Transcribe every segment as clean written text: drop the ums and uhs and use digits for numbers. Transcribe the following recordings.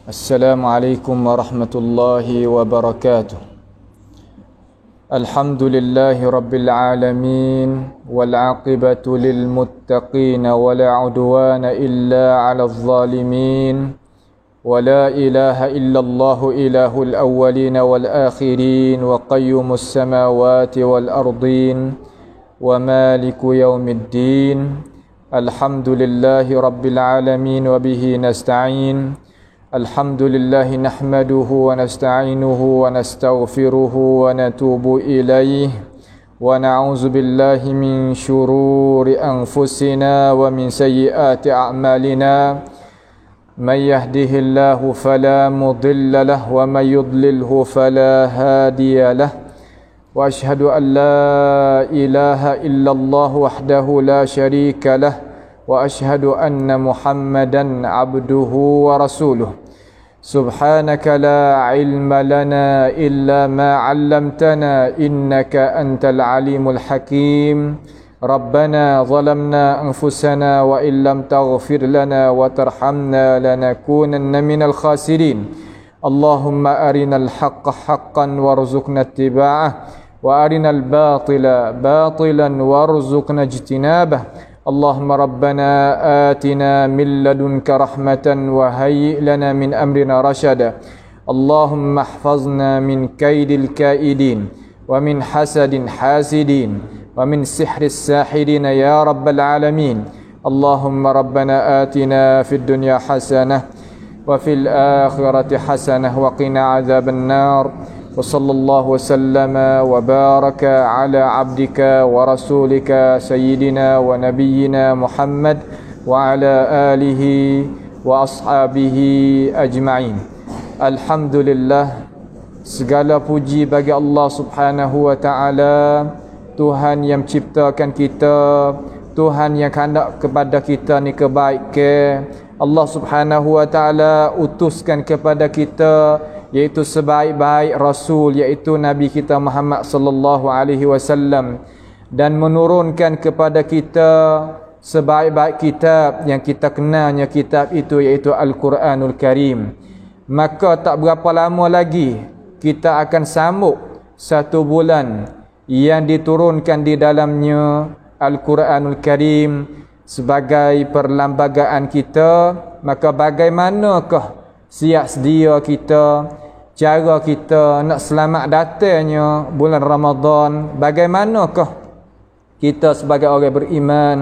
السلام عليكم ورحمة الله وبركاته. الحمد لله رب العالمين والعاقبة للمتقين ولا عدوان إلا على الظالمين ولا إله إلا الله إله الأولين والآخرين وقيوم السماوات والأرضين ومالك يوم الدين. الحمد لله رب العالمين وبه نستعين. الحمد لله نحمده ونستعينه ونستغفره ونتوب إليه ونعوذ بالله من شرور أنفسنا ومن سيئات أعمالنا. من يهده الله فلا مضل له ومن يضلله فلا هادي له. وأشهد أن لا إله إلا الله وحده لا شريك له وأشهد أن محمدا عبده ورسوله. سبحانك لا علم لنا إلا ما علمتنا إنك أنت العليم الحكيم. ربنا ظلمنا أنفسنا وإن لم تغفر لنا وترحمنا لنكونن من الخاسرين. اللهم أرنا الحق حقا وارزقنا اتباعه وأرنا الباطل باطلا وارزقنا اجتنابه. اللهم ربنا آتنا من لدنك رحمة وهيئ لنا من أمرنا رشدا. اللهم احفظنا من كيد الكائدين ومن حسد حاسدين ومن سحر الساحرين يا رب العالمين. اللهم ربنا آتنا في الدنيا حسنة وفي الآخرة حسنة وقنا عذاب النار. وصلى الله وسلم وبارك على عبدك ورسولك سيدنا ونبينا محمد وعلى آله وأصحابه أجمعين. Alhamdulillah, segala puji bagi Allah Subhanahu wa taala, Tuhan yang menciptakan kita, Tuhan yang hendak kepada kita ni kebaikan. Allah Subhanahu wa taala utuskan kepada kita iaitu sebaik-baik rasul, iaitu Nabi kita Muhammad sallallahu alaihi wasallam, dan menurunkan kepada kita sebaik-baik kitab yang kita kenalnya kitab itu iaitu Al-Quranul Karim. Maka tak berapa lama lagi kita akan sambut 1 bulan yang diturunkan di dalamnya Al-Quranul Karim sebagai perlembagaan kita. Maka bagaimanakah siap sedia kita, cara kita nak selamat datangnya bulan Ramadan? Bagaimanakah kita sebagai orang beriman,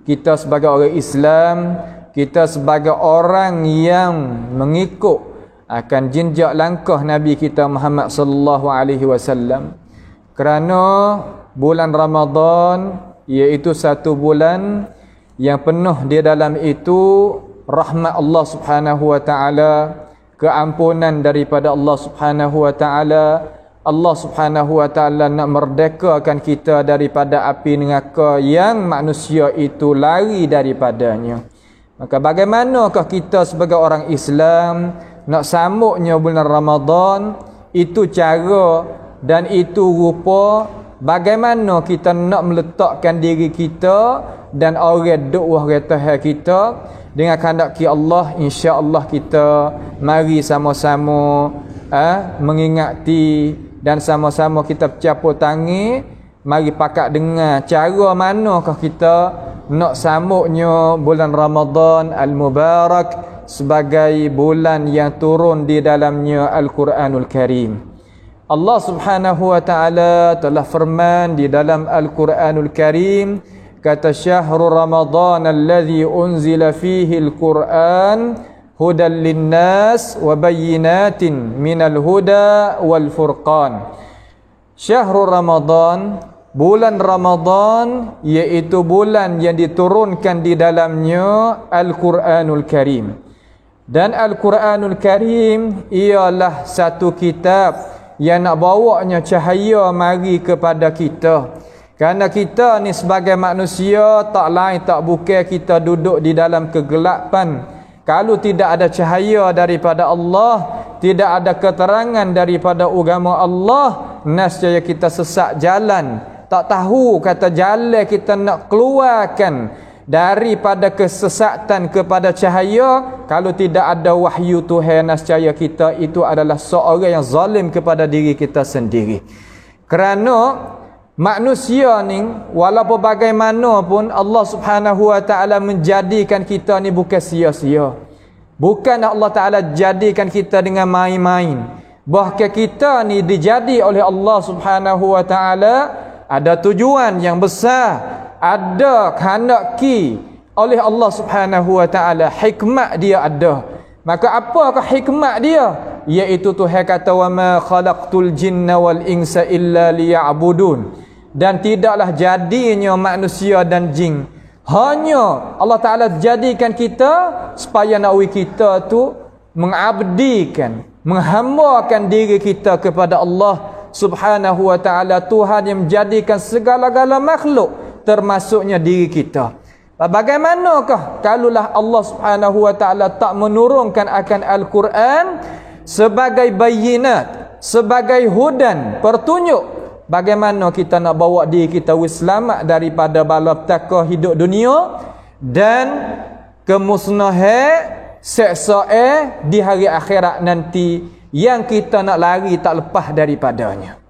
kita sebagai orang Islam, kita sebagai orang yang mengikut akan jenjak langkah Nabi kita Muhammad sallallahu alaihi wasallam? Kerana bulan Ramadan iaitu 1 bulan yang penuh di dalam itu rahmat Allah Subhanahu wa taala, keampunan daripada Allah Subhanahu wa taala. Allah Subhanahu wa taala nak merdekakan kita daripada api neraka yang manusia itu lari daripadanya. Maka bagaimanakah kita sebagai orang Islam nak sambutnya bulan Ramadan? Itu cara dan itu rupa bagaimana kita nak meletakkan diri kita dan orang dakwah Tuhan kita dengan kehendaki Allah. insya-Allah kita mari sama-sama mengingati dan sama-sama kita bercapur tangan, mari pakat dengar cara manakah kita nak sambutnya bulan Ramadan al-Mubarak sebagai bulan yang turun di dalamnya Al-Quranul Karim. Allah Subhanahu wa taala telah firman di dalam Al-Quranul Karim, kata syahrul Ramadan alladhi unzila fihi al-Quran hudan linnas wa bayyinatin minal huda wal furqan. Syahrul Ramadan, bulan Ramadan iaitu bulan yang diturunkan di dalamnya Al-Quranul Karim. Dan Al-Quranul Karim ialah satu kitab yang nak bawanya cahaya mari kepada kita. Kerana kita ni sebagai manusia tak lain tak bukan kita duduk di dalam kegelapan. Kalau tidak ada cahaya daripada Allah, tidak ada keterangan daripada agama Allah, nescaya kita sesat jalan. Tak tahu kata jalan kita nak keluarkan daripada kesesatan kepada cahaya. Kalau tidak ada wahyu Tuhan, nescaya kita itu adalah seorang yang zalim kepada diri kita sendiri. Kerana manusia ni walaupun bagaimanapun Allah Subhanahu wa taala menjadikan kita ni bukan sia-sia. Bukan Allah Taala jadikan kita dengan main-main. Bahkan kita ni dijadi oleh Allah Subhanahu wa taala ada tujuan yang besar, ada kehendak oleh Allah Subhanahu wa taala, hikmat dia ada. Maka apakah hikmat dia? Iaitu Tuhan kata wa ma khalaqtul jinna wal insa illa liya'budun. Dan tidaklah jadinya manusia dan jin, hanya Allah Taala jadikan kita supaya nak kita tu mengabdikan, menghambakan diri kita kepada Allah Subhanahu wa taala, Tuhan yang menjadikan segala-gala makhluk termasuknya diri kita. Bagaimanakah kalulah Allah Subhanahu wa taala tak menurunkan akan Al-Quran sebagai bayinat, sebagai hudan, petunjuk, bagaimana kita nak bawa diri kita selamat daripada balapetaka hidup dunia dan kemusnahan seksa di hari akhirat nanti yang kita nak lari tak lepas daripadanya.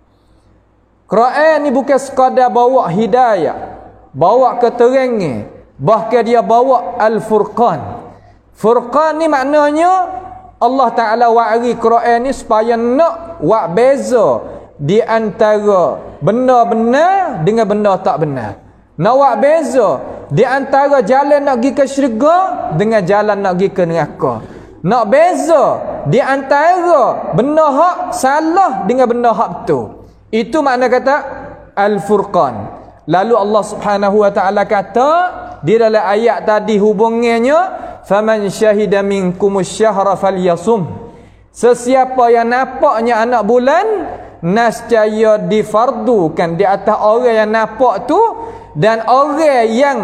Quran ni bukan sekadar bawa hidayah, bawa keterangan, bahkan dia bawa Al-Furqan. Furqan ni maknanya Allah Ta'ala wa'ari Quran ni supaya nak wak beza di antara benar-benar dengan benda tak benar. Nak wak beza di antara jalan nak pergi ke syurga dengan jalan nak pergi ke neraka. Nak beza di antara benda hak salah dengan benda hak betul. Itu makna kata Al-Furqan. Lalu Allah Subhanahu wa taala kata di dalam ayat tadi hubungannya faman syahida minkumus syahra falyasum. Sesiapa yang nampaknya anak bulan, nescaya difardukan di atas orang yang nampak tu, dan orang yang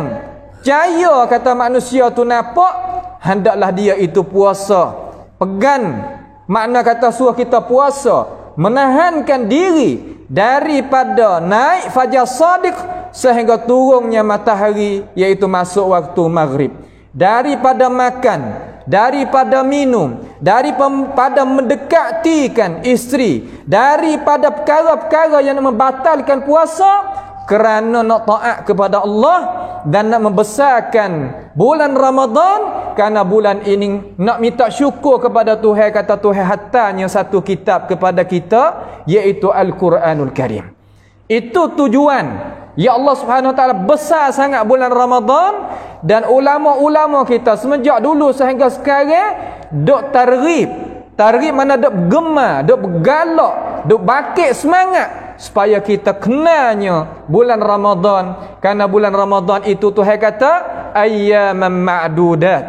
percaya kata manusia tu nampak, hendaklah dia itu puasa. Pegan makna kata suruh kita puasa, menahankan diri daripada naik fajar sadiq sehingga turunnya matahari, iaitu masuk waktu maghrib. Daripada makan, daripada minum, daripada mendekatikan isteri, daripada perkara-perkara yang membatalkan puasa, kerana nak taat kepada Allah dan nak membesarkan bulan Ramadan. Kerana bulan ini nak minta syukur kepada Tuhan, kata Tuhan hatanya satu kitab kepada kita, iaitu Al-Quranul Karim. Itu tujuan. Ya Allah Subhanahu Wa Taala besar sangat bulan Ramadan, dan ulama-ulama kita semenjak dulu sehingga sekarang duk targhib mana duk gemar, duk bergalak, duk bakit semangat supaya kita kenalnya bulan Ramadan. Karena bulan Ramadan itu Tuhan kata ayyaman ma'dudat,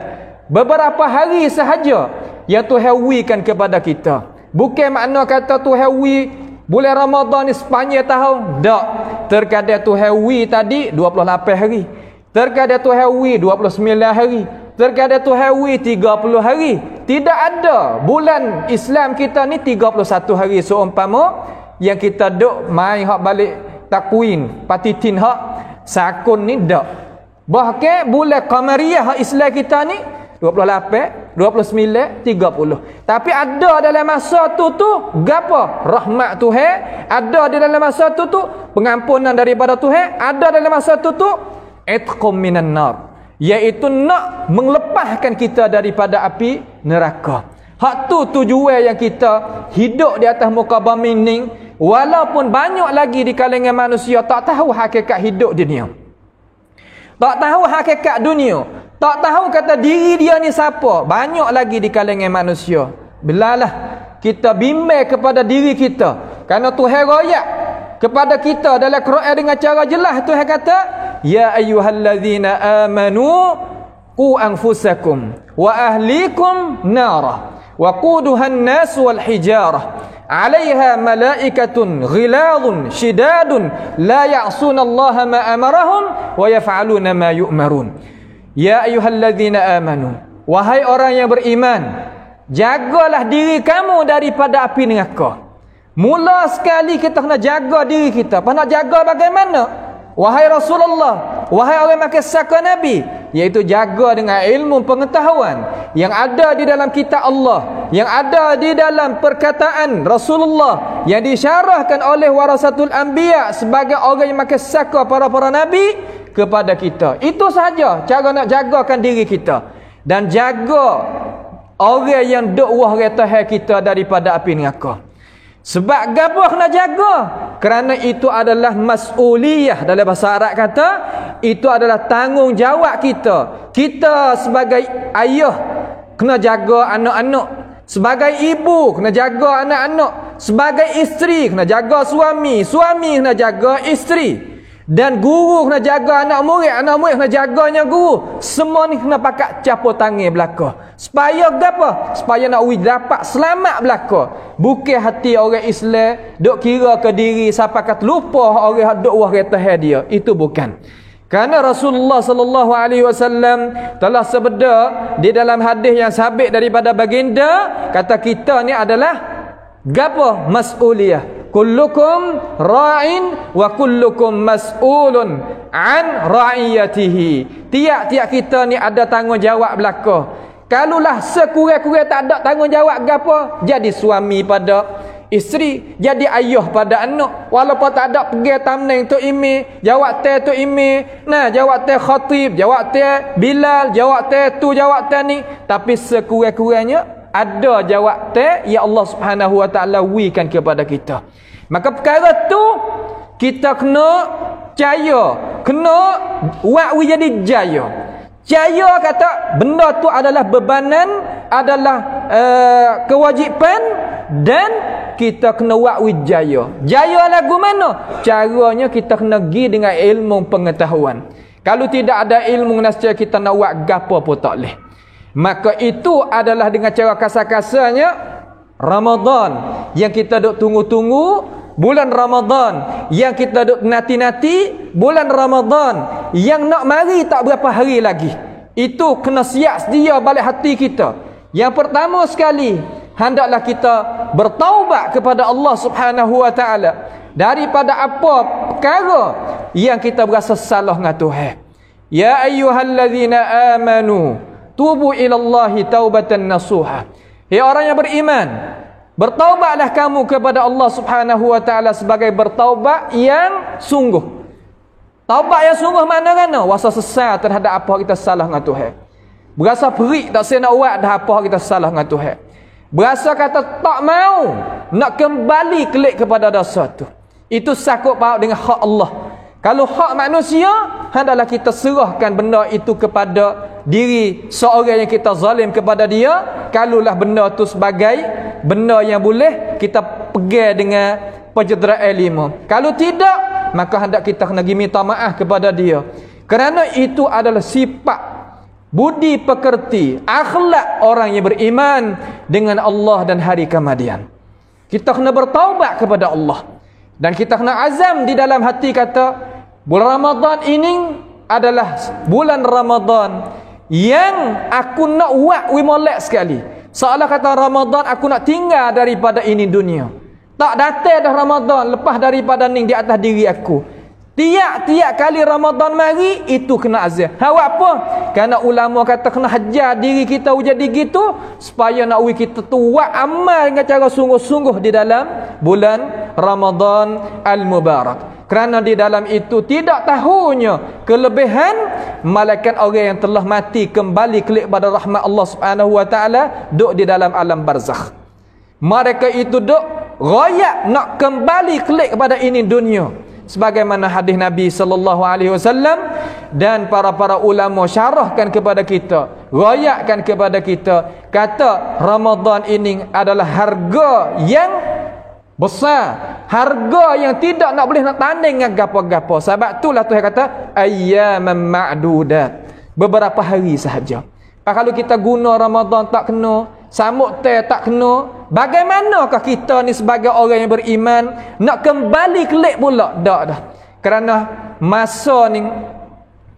beberapa hari sahaja yang Tuhan wikan kepada kita. Bukan makna kata Tuhan wi bulan Ramadan ni sepanjang tahun. Tak. Terkadang Tuhan wi tadi 28 hari, terkadang Tuhan wi 29 hari, terkadang Tuhan wi 30 hari. Tidak ada bulan Islam kita ni 31 hari seumpama yang kita duk main hak balik takwin patitin hak sakun ni dak. Bahkan bulan qamariyah hak Islam kita ni 28, 29, 30. Tapi ada dalam masa tu gapo? Rahmat Tuhan. Ada di dalam masa tu pengampunan daripada Tuhan. Ada dalam masa tu itqum minan nar, iaitu nak melepaskan kita daripada api neraka. Hak tu tujuan yang kita hidup di atas muka bumi ni. Walaupun banyak lagi di kalangan manusia tak tahu hakikat hidup dunia, tak tahu hakikat dunia, tak tahu kata diri dia ni siapa. Banyak lagi di kalangan manusia. Belalah kita bimbang kepada diri kita, kerana Tuhan royak kepada kita dalam Quran dengan cara jelas. Tuhan kata ya ayyuhallazina amanu qu anfusakum wa ahlikum nara wa quduhan nas wal hijarah 'alaiha malaikatun ghiladun shidadun la ya'suna Allah ma amarahum wa yaf'aluna ma yu'marun. Ya ayyuhallazina amanu, wahai orang yang beriman, jagalah diri kamu daripada api neraka. Mula sekali kita kena jaga diri kita. Apa nak jaga bagaimana? Wahai Rasulullah, wahai orang yang makan saka Nabi, iaitu jaga dengan ilmu pengetahuan yang ada di dalam kitab Allah, yang ada di dalam perkataan Rasulullah, yang disyarahkan oleh warasatul anbiya sebagai orang yang makan saka para nabi kepada kita. Itu sahaja cara nak jagakan diri kita dan jaga orang yang duk wah reta kita daripada api neraka. Sebab gapo kena jaga? Kerana itu adalah mas'uliyah. Dalam bahasa Arab kata, itu adalah tanggungjawab kita. Kita sebagai ayah kena jaga anak-anak. Sebagai ibu kena jaga anak-anak. Sebagai isteri kena jaga suami. Suami kena jaga isteri. Dan guru kena jaga anak murid kena jaganya guru. Semua ni kena pakat capur tangan belaka. Supaya apa? Supaya nak dapat selamat belaka. Bukan hati orang Islam duk kira ke diri sampai kat lupa orang duk wah kata dia. Itu bukan. Kerana Rasulullah sallallahu alaihi wasallam telah sabda di dalam hadis yang sabit daripada baginda, kata kita ni adalah gapo? Mas'uliyah. Kullukum ra'in wa kullukum mas'ulun an ra'iyatihi. Tiap-tiap kita ni ada tanggungjawab belaka. Kalulah sekurang-kurang tak ada tanggungjawab gapo, jadi suami pada isteri, jadi ayah pada anak. Walaupun tak ada pergi tamneng tu imi, jawab teh tu imi, nah jawab teh khatib, jawab teh Bilal, jawab teh tu, jawab teh ni, tapi sekurang-kurangnya ada jawab teh ya Allah Subhanahu wa taala wikan kepada kita. Maka perkara tu kita kena percaya, kena buat jadi jaya. Jaya kata benda tu adalah bebanan, adalah kewajipan, dan kita kena buat jaya. Jaya lagu mana? Caranya kita kena pergi dengan ilmu pengetahuan. Kalau tidak ada ilmu nescaya kita nak buat gapo pun tak boleh. Maka itu adalah dengan cara kasar-kasarnya Ramadan yang kita duk tunggu-tunggu, bulan Ramadan yang kita duk nanti-nanti, bulan Ramadan yang nak mari tak berapa hari lagi. Itu kena siap sedia balik hati kita. Yang pertama sekali, hendaklah kita bertaubat kepada Allah Subhanahu wa taala daripada apa perkara yang kita berasa salah dengan Tuhan. Ya ayyuhallazina amanu tubu ilallahi taubatan nasuha. Hai orang yang beriman, bertaubatlah kamu kepada Allah Subhanahu wa taala sebagai bertaubat yang sungguh. Taubat yang sungguh mana-mana? Rasa sesal terhadap apa kita salah dengan Tuhan. Berasa perik tak saya nak buat dah apa kita salah dengan Tuhan. Berasa kata tak mau nak kembali kelik kepada dosa tu. Itu sakut paut dengan hak Allah. Kalau hak manusia, hendaklah kita serahkan benda itu kepada diri seorang yang kita zalim kepada dia. Kalaulah benda itu sebagai benda yang boleh kita pegang dengan penjederaan lima. Kalau tidak, maka hendak kita kena minta maaf kepada dia. Kerana itu adalah sifat budi pekerti, akhlak orang yang beriman dengan Allah dan hari kemudian. Kita kena bertaubat kepada Allah. Dan kita kena azam di dalam hati kata, bulan Ramadan ini adalah bulan Ramadan yang aku nak buat molek sekali. Seolah kata Ramadan aku nak tinggal daripada ini dunia. Tak datang dah Ramadan lepas daripada ni di atas diri aku. Tiap-tiap kali Ramadan mari itu kena azam. Hak apa? Kerana ulama kata kena hajar diri kita jadi gitu supaya nak kita tu buat amal dengan cara sungguh-sungguh di dalam bulan Ramadan al-Mubarak. Kerana di dalam itu tidak tahunya kelebihan malaikat orang yang telah mati kembali kelik pada rahmat Allah Subhanahu wa taala duk di dalam alam barzakh. Mereka itu duk royak nak kembali kelik kepada ini dunia. Sebagaimana hadis Nabi sallallahu alaihi wasallam dan para ulama syarahkan kepada kita, royakkan kepada kita, kata Ramadan ini adalah harga yang besar, harga yang tidak nak boleh nak tanding dengan gapo-gapo. Sebab itulah Tuhan kata ayyaman ma'dudat, beberapa hari sahaja. Kalau kita guna Ramadan tak kena, samuk teh tak kena, bagaimanakah kita ni sebagai orang yang beriman nak kembali kelik pula? Tak dah. Kerana masa ni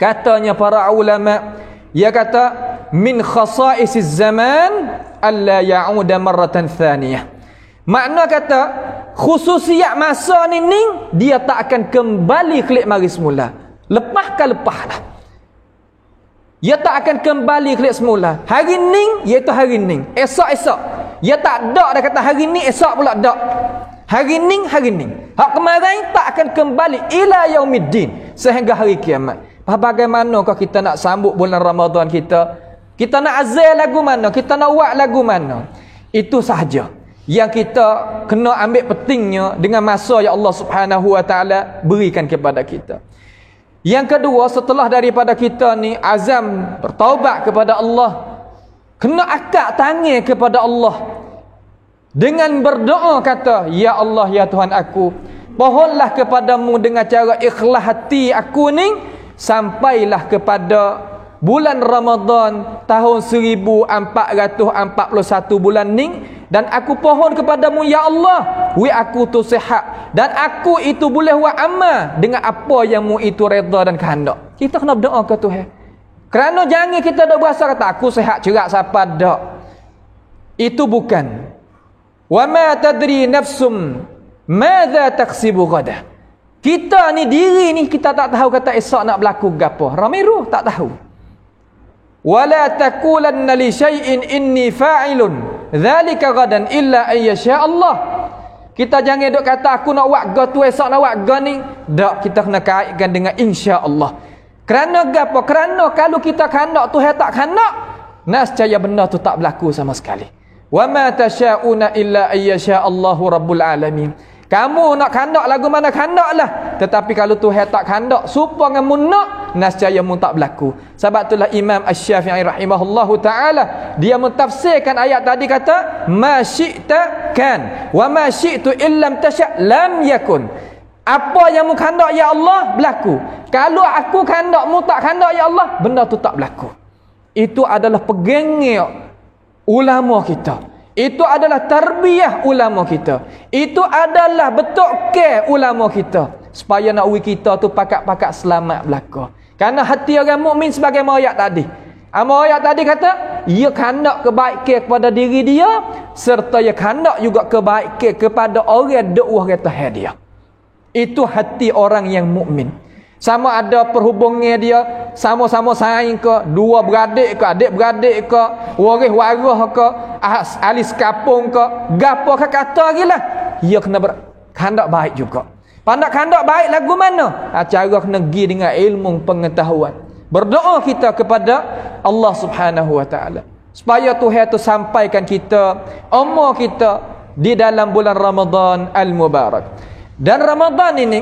katanya para ulama, dia kata min khasaisiz zaman alla ya'uda marratan thaniyah. Makna kata khususiat masa ni dia tak akan kembali kelik mari semula. Lepas dah. ia tak akan kembali ke semula. Hari ni iaitu hari ni, esok ia tak ada dah kata hari ni esok pula dak. Hari ni hak kemarin tak akan kembali ila yaumiddin, sehingga hari kiamat. Bagaimanakah kita nak sambut bulan Ramadan kita? Kita nak azal lagu mana? Kita nak buat lagu mana? Itu sahaja yang kita kena ambil pentingnya dengan masa yang Allah Subhanahu wa taala berikan kepada kita. Yang kedua, setelah daripada kita ni azam bertaubat kepada Allah, kena akad tangan kepada Allah dengan berdoa kata, ya Allah, ya Tuhan aku, mohonlah kepadamu dengan cara ikhlas hati aku ni sampailah kepada bulan Ramadan tahun 1441 bulan ni, dan aku pohon kepadamu ya Allah, aku tu sihat dan aku itu boleh buat amal dengan apa yang mu itu redha dan kehendak. Kita kena berdoa ke Tuhan. Kerana jangan kita dah berasa kata aku sihat cerak siapa dak. Itu bukan. Wa ma tadri nafsum madza taksibu ghadah. Kita ni diri ni kita tak tahu kata esok nak berlaku gapo. Ramiru tak tahu. Wala taqulanna li syai'in inni fa'ilun dzalika ghadan illa ay yasha Allah. Kita jangan duk kata aku nak buat ga tu esok nak buat ga ni. Tak, kita kena kaitkan dengan insya-Allah. Kerana gapo? Kerana kalau kita khanak Tuhan tak khanak, nescaya benda tu tak berlaku sama sekali. Wa ma tasyauna illa ay yasha Allahu rabbul alamin. Kamu nak khanak lagu mana khanaklah, tetapi kalau Tuhan tak khanak supaya kamu nak, nescaya mu tak berlaku. Sebab itulah Imam Asy-Syafi'i rahimahullahu taala dia mentafsirkan ayat tadi kata ma syi'ta kan wa ma syi'tu illam tasya' lam yakun. Apa yang mu khanak ya Allah berlaku. Kalau aku khanak mu tak khanak ya Allah, benda tu tak berlaku. Itu adalah pegangnya ulama kita. Itu adalah tarbiyah ulama kita. Itu adalah betul ke ulama kita. Supaya nak uwi kita tu pakat-pakat selamat belaka. Kerana hati orang mukmin sebagai ayat tadi. Ayat tadi kata, ia khanak kebaikan kepada diri dia, serta ia khanak juga kebaikan kepada orang dakwah kata dia. Itu hati orang yang mukmin. Sama ada perhubungan dia sama-sama saing ke, dua beradik ke, adik beradik ke, waris-waris ke, ahli sekampung ke, gapo ke kata gilah, ia kena berkhandak baik juga. Pandak khandak baik lagu mana? Cara kena pergi dengan ilmu pengetahuan. Berdoa kita kepada Allah Subhanahu wa taala supaya Tuhan tu sampaikan kita umur kita di dalam bulan Ramadan al-Mubarak. Dan Ramadan ini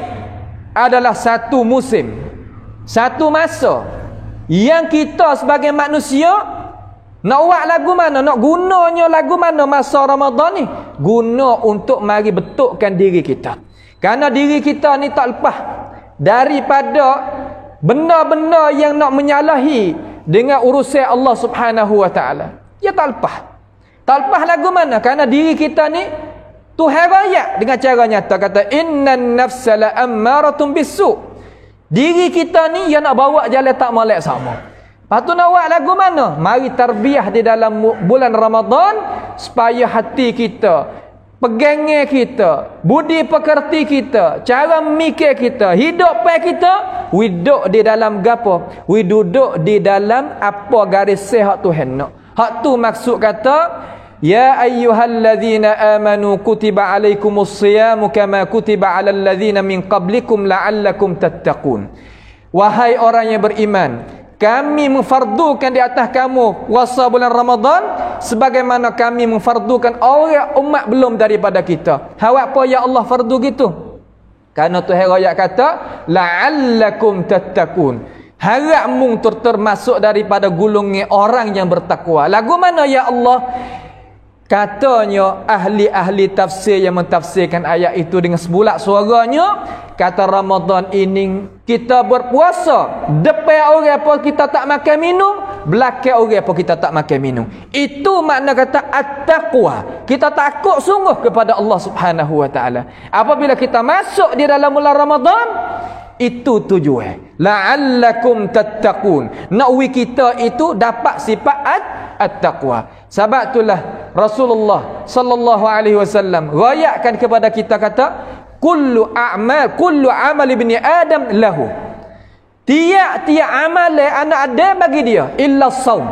adalah satu musim, satu masa yang kita sebagai manusia nak buat lagu mana, nak gunanya lagu mana masa Ramadan ni, guna untuk mari betulkan diri kita. Kerana diri kita ni tak lepas daripada benda-benda yang nak menyalahi dengan urusan Allah Subhanahu wa taala. Dia tak lepas. Tak lepas lagu mana? Kerana diri kita ni Tuhan raya dengan cara nyata kata innan nafsa la ammaratun bisu. Diri kita ni yang nak bawa jalan tak molek sama. Lepas tu nak buat lagu mana? Mari tarbiyah di dalam bulan Ramadan supaya hati kita, pegangan kita, budi pekerti kita, cara mikir kita, hidup kita, duduk di dalam gapo? Duduk di dalam apa garis hak Tuhan nak. Hak tu maksud kata ya ayyuhalladzina amanu kutiba alaikumus siyamu kama kutiba alal ladzina min qablikum la'allakum tattaqun. Wahai orang yang beriman, kami memfardukan di atas kamu puasa bulan Ramadan sebagaimana kami memfardukan orang umat belum daripada kita. Hawak apa ya Allah fardu gitu? Karena Tuhan ayat kata la'allakum tattaqun. Harap mung termasuk daripada gulungan orang yang bertakwa. Lagu mana ya Allah? Katanya ahli-ahli tafsir yang mentafsirkan ayat itu dengan sebulak suaranya, kata Ramadan ini kita berpuasa, depan orang apa kita tak makan minum, belakang orang apa kita tak makan minum. Itu makna kata at-taqwa. Kita takut sungguh kepada Allah Subhanahu wa taala. Apabila kita masuk di dalam bulan Ramadan, itu tujuan. La'allakum tattaqun. Nakwi kita itu dapat sifat at-taqwa. Sebab itulah Rasulullah sallallahu alaihi wasallam rayakkan kepada kita kata kullu amal ibni adam lahu. Tiap-tiap amalan anak ada bagi dia illa saum.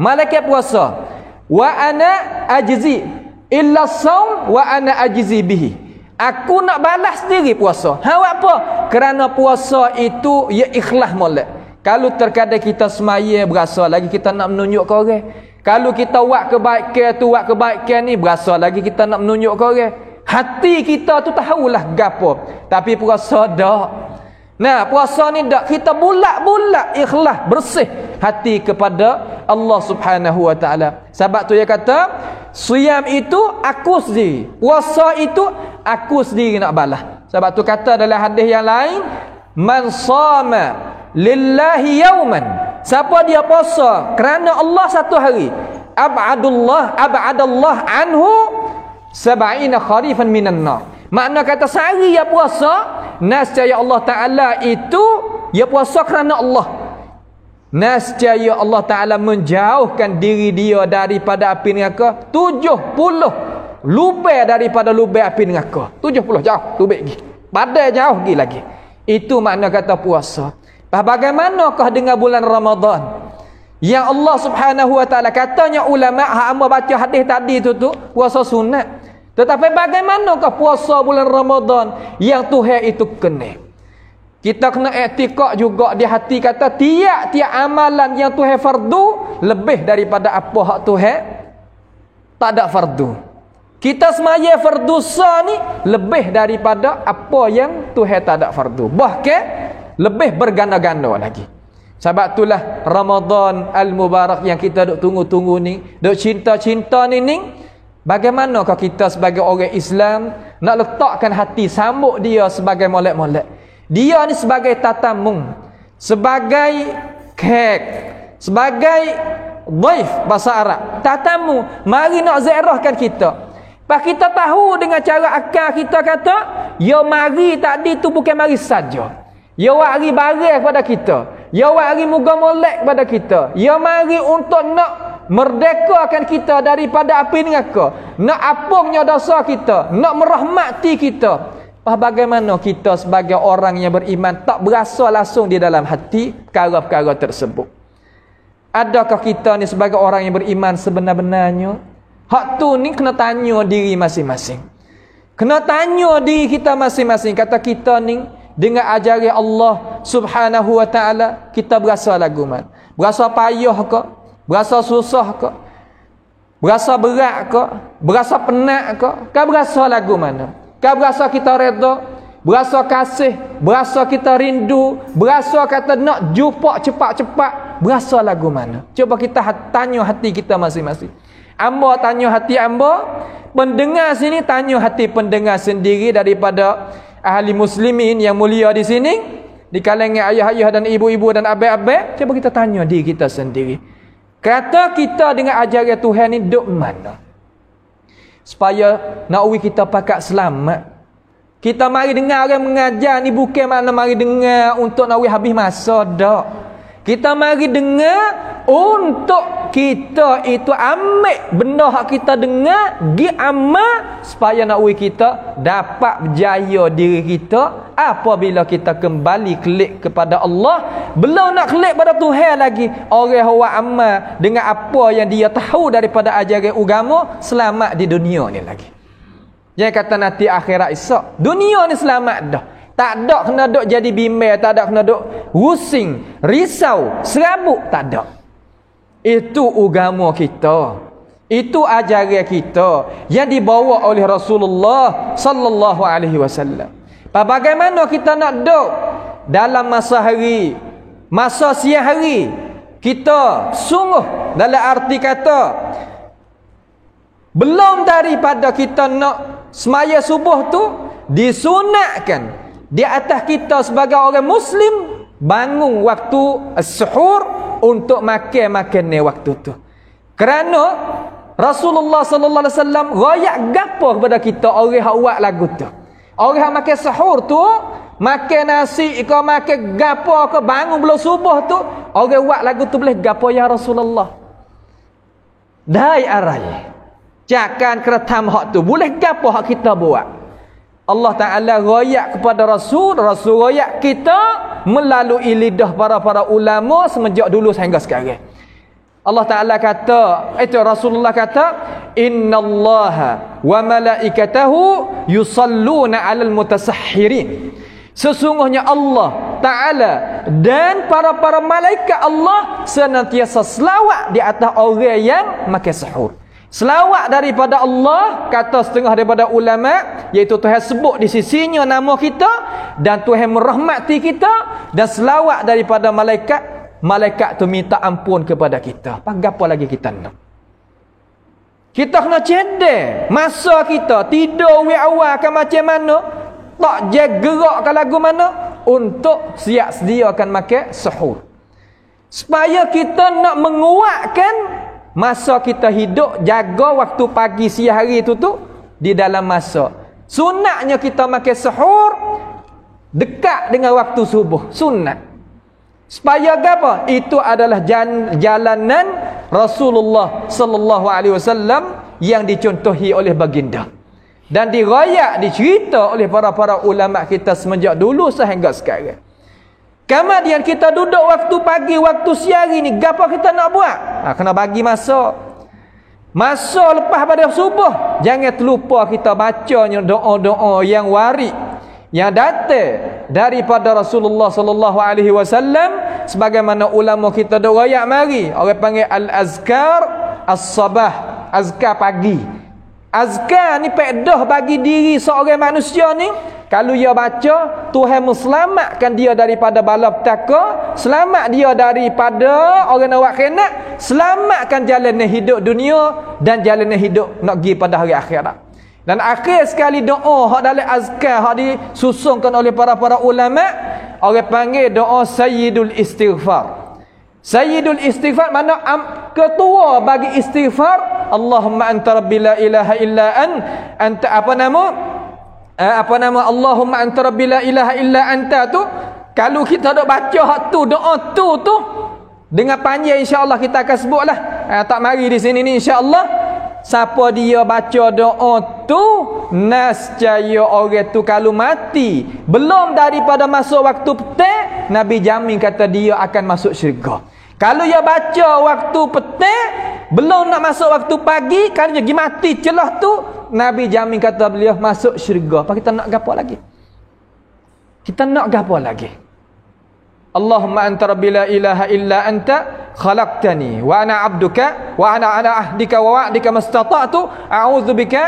Malaikat puasa. Wa ana ajzi illa saum wa ana ajzi bihi. Aku nak balas sendiri puasa. Awak apa? Kerana puasa itu ya ikhlas molek. Kalau terkadang kita semaya berasa lagi kita nak menunjuk ke orang. Kalau kita buat kebaikan ni berasa lagi kita nak menunjuk ke orang. Hati kita tu tahulah gapo. Tapi puasa dak. Nah, puasa ni dak, kita bulat-bulat ikhlas bersih hati kepada Allah Subhanahu wa taala. Sebab tu dia kata, siyam itu aku sendiri, puasa itu aku sendiri nak balas. Sebab tu kata dalam hadis yang lain, man shama lillahi yauman, siapa dia puasa kerana Allah satu hari, ab'adallah anhu 70 kharifan minan nar. Makna kata sehari dia puasa, nescaya Allah Ta'ala itu dia puasa kerana Allah. Nescaya Allah Ta'ala menjauhkan diri dia daripada api neraka 70 lubai daripada lubai api neraka. 70 jauh, lubai lagi. Padai jauh lagi. Itu makna kata puasa. Bagaimanakah dengan bulan Ramadan? Yang Allah Subhanahu wa taala katanya ulama hamba baca hadis tadi tu puasa sunat. Tetapi bagaimanakah puasa bulan Ramadan yang Tuhan itu kena? Kita kena i'tikad juga di hati kata tiap-tiap amalan yang Tuhan fardu lebih daripada apa hak Tuhan tak ada fardu. Kita semaya fardu sah ni lebih daripada apa yang Tuhan tak ada fardu. Bahkan lebih berganda-ganda lagi. Sebab itulah Ramadan al-Mubarak yang kita duk tunggu-tunggu ni, duk cinta-cinta ni, bagaimanakah kita sebagai orang Islam nak letakkan hati sambut dia sebagai molek-molek. Dia ni sebagai tatamung, sebagai kek, sebagai dhaif bahasa Arab. Tatamu, mari nak ziarahkan kita. Pas kita tahu dengan cara akal kita kata, ya mari tadi tu bukan mari saja. Ya wari barang kepada kita. Ya wari muga molek kepada kita. Ya mari untuk nak merdekakan kita daripada api neraka. Nak apungnya dosa kita. Nak merahmati kita. Bagaimana kita sebagai orang yang beriman tak berasa langsung di dalam hati perkara-perkara tersebut? Adakah kita ni sebagai orang yang beriman sebenar-benarnya? Hak tu ni kena tanya diri masing-masing. Kena tanya diri kita masing-masing. Kata kita ni dengan ajaran Allah Subhanahu wa taala kita berasa lagu man. Berasa payah ke? Berasa susah ke? Berasa berat ke? Berasa penat ke? Kau berasa lagu mana? Kau berasa kita redha? Berasa kasih? Berasa kita rindu? Berasa kata nak jumpa cepat-cepat? Berasa lagu mana? Cuba kita tanya hati kita masing-masing. Amba tanya hati amba, pendengar sini tanya hati pendengar sendiri daripada ahli muslimin yang mulia di sini, di kalangan ayah-ayah dan ibu-ibu dan abang-abang. Cuba kita tanya diri kita sendiri. Kata kita dengan ajaran Tuhan ni duk mana? Supaya nak kita pakat selamat. Kita mari dengar orang mengajar ni bukan makna mari dengar untuk nak habis masa dak. Kita mari dengar untuk kita itu ambil benda hak kita dengar gi amal supaya nak kita dapat berjaya diri kita apabila kita kembali klik kepada Allah. Belum nak klik pada Tuhan lagi, orang buat amal dengan apa yang dia tahu daripada ajaran agama, selamat di dunia ni lagi. Jangan kata nanti akhirat esok. Dunia ni selamat dah. Tak ada kena duk jadi bimbang, tak ada kena duk rusing, risau, serabut, tak ada. Itu agama kita. Itu ajaran kita yang dibawa oleh Rasulullah sallallahu alaihi wasallam. Bagaimana kita nak duk dalam masa hari, masa siang hari, kita sungguh dalam arti kata belum daripada kita nak semaya subuh tu disunatkan di atas kita sebagai orang muslim bangun waktu as-suhur untuk makan ni waktu tu. Kerana Rasulullah sallallahu alaihi wasallam royak gapo kepada kita orang hak buat lagu tu. Orang hak makan sahur tu, makan nasi ke makan gapo ke bangun belum subuh tu, orang buat lagu tu boleh gapo ya Rasulullah. Dai arai. Jangan keretam hak tu, boleh gapo hak kita buat. Allah Ta'ala royak kepada Rasul royak kita melalui lidah para ulama semenjak dulu sehingga sekarang. Allah Ta'ala kata, itu Rasulullah kata, innallaha wa malaikatahu yusalluna 'alal mutasahhirin. Sesungguhnya Allah Ta'ala dan para malaikat Allah senantiasa selawat di atas orang yang makan sahur. Selawat daripada Allah, kata setengah daripada ulama, iaitu Tuhan sebut di sisinya nama kita dan Tuhan merahmati kita, dan selawat daripada malaikat tu minta ampun kepada kita. Apa lagi kita nak? Kita kena cedek masa kita tidur awal kan macam mana, tak gerakkan lagu mana untuk siap sediakan makan sahur, supaya kita nak menguatkan masa kita hidup, jaga waktu pagi siang hari tu di dalam masa. Sunatnya kita makan sahur dekat dengan waktu subuh, sunat. Supaya apa? Itu adalah jalanan Rasulullah sallallahu alaihi wasallam yang dicontohi oleh baginda. Dan dirayak, dicerita oleh para ulama kita semenjak dulu sehingga sekarang. Kemudian kita duduk waktu pagi, waktu siang ni, apa kita nak buat? Kena bagi masa. Masa lepas pada subuh, jangan terlupa kita bacanya doa-doa yang warid, yang datang daripada Rasulullah sallallahu alaihi wasallam, sebagaimana ulama kita doayak mari, orang panggil al-azkar as-sabah, azkar pagi. Azkar ni pedah bagi diri seorang manusia ni. Kalau dia baca, Tuhan selamatkan dia daripada bala petaka, selamat dia daripada orang nak kena, selamatkan jalan hidup dunia dan jalan hidup nak pergi pada hari akhirat. Dan akhir sekali doa hak dalam azkar hak disusunkan oleh para ulama, orang panggil doa Sayyidul Istighfar. Sayyidul Istighfar mana ketua bagi istighfar. Allahumma anta rabbi la ilaha illa anta apa nama Allahumma anta rabbi la ilaha illa anta tu, kalau kita dok baca hak tu, doa tu dengan panjang, insya-Allah kita akan sebutlah. Tak mari di sini ni insya-Allah. Siapa dia baca doa tu, nascaya orang tu kalau mati belum daripada masuk waktu petang, Nabi jamin kata dia akan masuk syurga. Kalau dia baca waktu petang belum nak masuk waktu pagi, kalau dia pergi mati celah tu, Nabi jamin kata beliau masuk syurga. Apa kita nak gapo lagi? Kita nak gapo lagi? Allahumma anta rabbi la ilaha illa anta khalaqtani wa ana abduka wa ana ala ahdika wa wa'dika mastata'tu a'udzu bika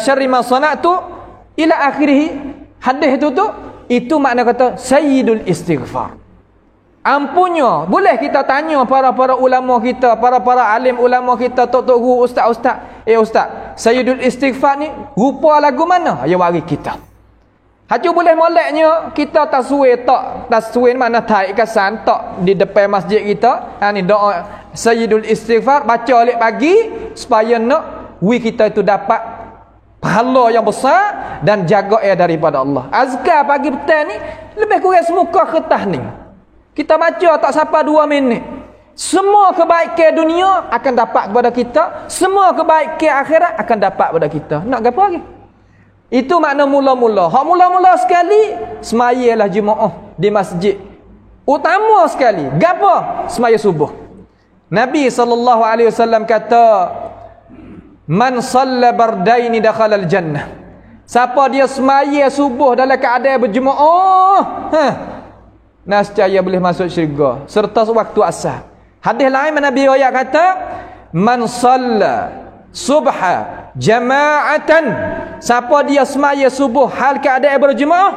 syarri ma sana'tu ila akhirih. Hadis itu makna kata sayyidul istighfar. Ampunnya, boleh kita tanya para ulama kita, para alim ulama kita, tok guru, ustaz, ustaz, sayyidul istighfar ni rupa lagu mana? Ya bagi kita. Haju boleh moleknya kita taswir mana taik kesan tak di depan masjid kita. Ni doa sayyidul istighfar baca balik pagi supaya nak kita itu dapat pahala yang besar dan jaga daripada Allah. Azkar pagi petang ni lebih kurang semuka kertas ni. Kita baca tak sampai 2 minit. Semua kebaikan dunia akan dapat kepada kita, semua kebaikan akhirat akan dapat kepada kita. Nak gapo lagi? Itu makna mula-mula. Hak mula-mula sekali, semayalah jemaah di masjid. Utama sekali. Gapo? Semaya subuh. Nabi SAW kata, man salla bardaini dakhala al-jannah. Siapa dia semaya subuh dalam keadaan berjemaah, nascaya boleh masuk syurga serta waktu asar. Hadis lain Nabi riwayat kata, man salla subha jama'atan, siapa dia semaya subuh hal keadaan berjemaah,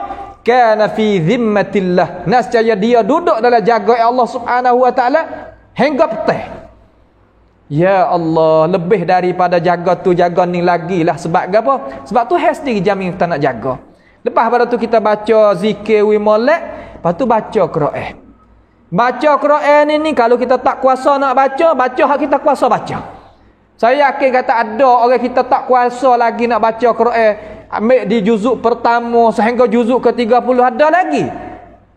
kana fi zimmatillah, nascaya dia duduk dalam jaga Allah Subhanahu wa taala hingga petang. Ya Allah, lebih daripada jaga tu jaga ni lagi lah. Sebab apa? Sebab tu Tuhan sendiri jamin kita nak jaga. Lepas pada tu kita baca zikir wi molek, lepas tu baca Quran. Baca Quran ni kalau kita tak kuasa nak baca hak kita kuasa baca. Saya yakin kata ada orang kita tak kuasa lagi nak baca Quran, ambil di juzuk pertama sehingga juzuk ke-30 ada lagi.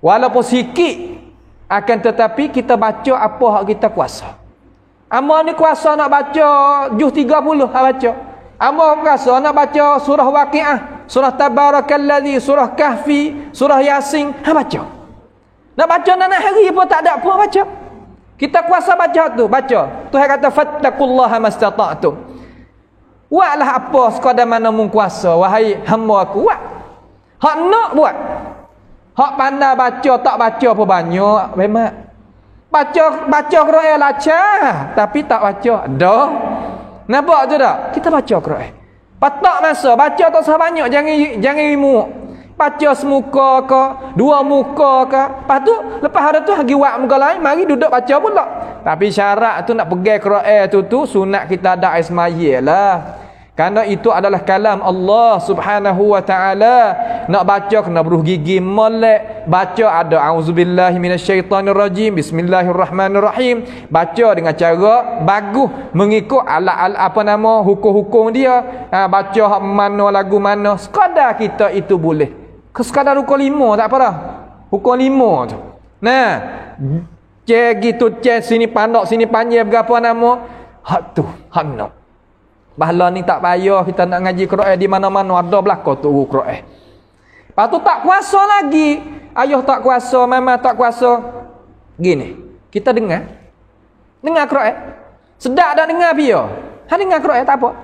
Walaupun sikit, akan tetapi kita baca apa hak kita kuasa. Amba ni kuasa nak baca juz 30, baca. Amba kuasa nak baca surah Waqiah, surah Tabarakalladzi, surah Kahfi, surah Yasin, baca. Nak baca nak hari pun tak ada apa baca. Kita kuasa baca tu, baca. Tuhan kata fattaqullaha mastata'tum. Buatlah apa sekadar mana mung kuasa, wahai hamba aku, buat. Hak nak buat. Hak pandai baca tak baca apa banyak, memang. Baca Quran lancar, tapi tak baca. Dah. Nampak tu tak? Kita baca Quran. Patak masa baca tak usah banyak, jangan rimu. Baca semuka ke, dua muka ke. Lepas tu, lepas ada tu pergi buat muka lain, mari duduk baca pula. Tapi syarat tu nak pegang Quran tu sunat kita ada ismayil lah. Kerana itu adalah kalam Allah Subhanahu wa taala. Nak baca kena beruh gigi molek. Baca ada auzubillahi minasyaitonirrajim, bismillahirrahmanirrahim. Baca dengan cara bagus mengikut hukum-hukum dia. Baca hak mana lagu mana. Sekadar kita itu boleh. Sekadar hukum 5 tak apa dah. Hukum 5 tu. Nah, cek gitu, cek sini pandok sini panjang berapa nama. Hak tu, hak nak. Bahala ni tak payah kita nak ngaji Quran di mana-mana ada belaka tu Quran. Lepas tu tak kuasa lagi. Ayah tak kuasa, mama tak kuasa. Gini, kita dengar Quran. Sedap dak dengar dia. Dengar Quran tak apa.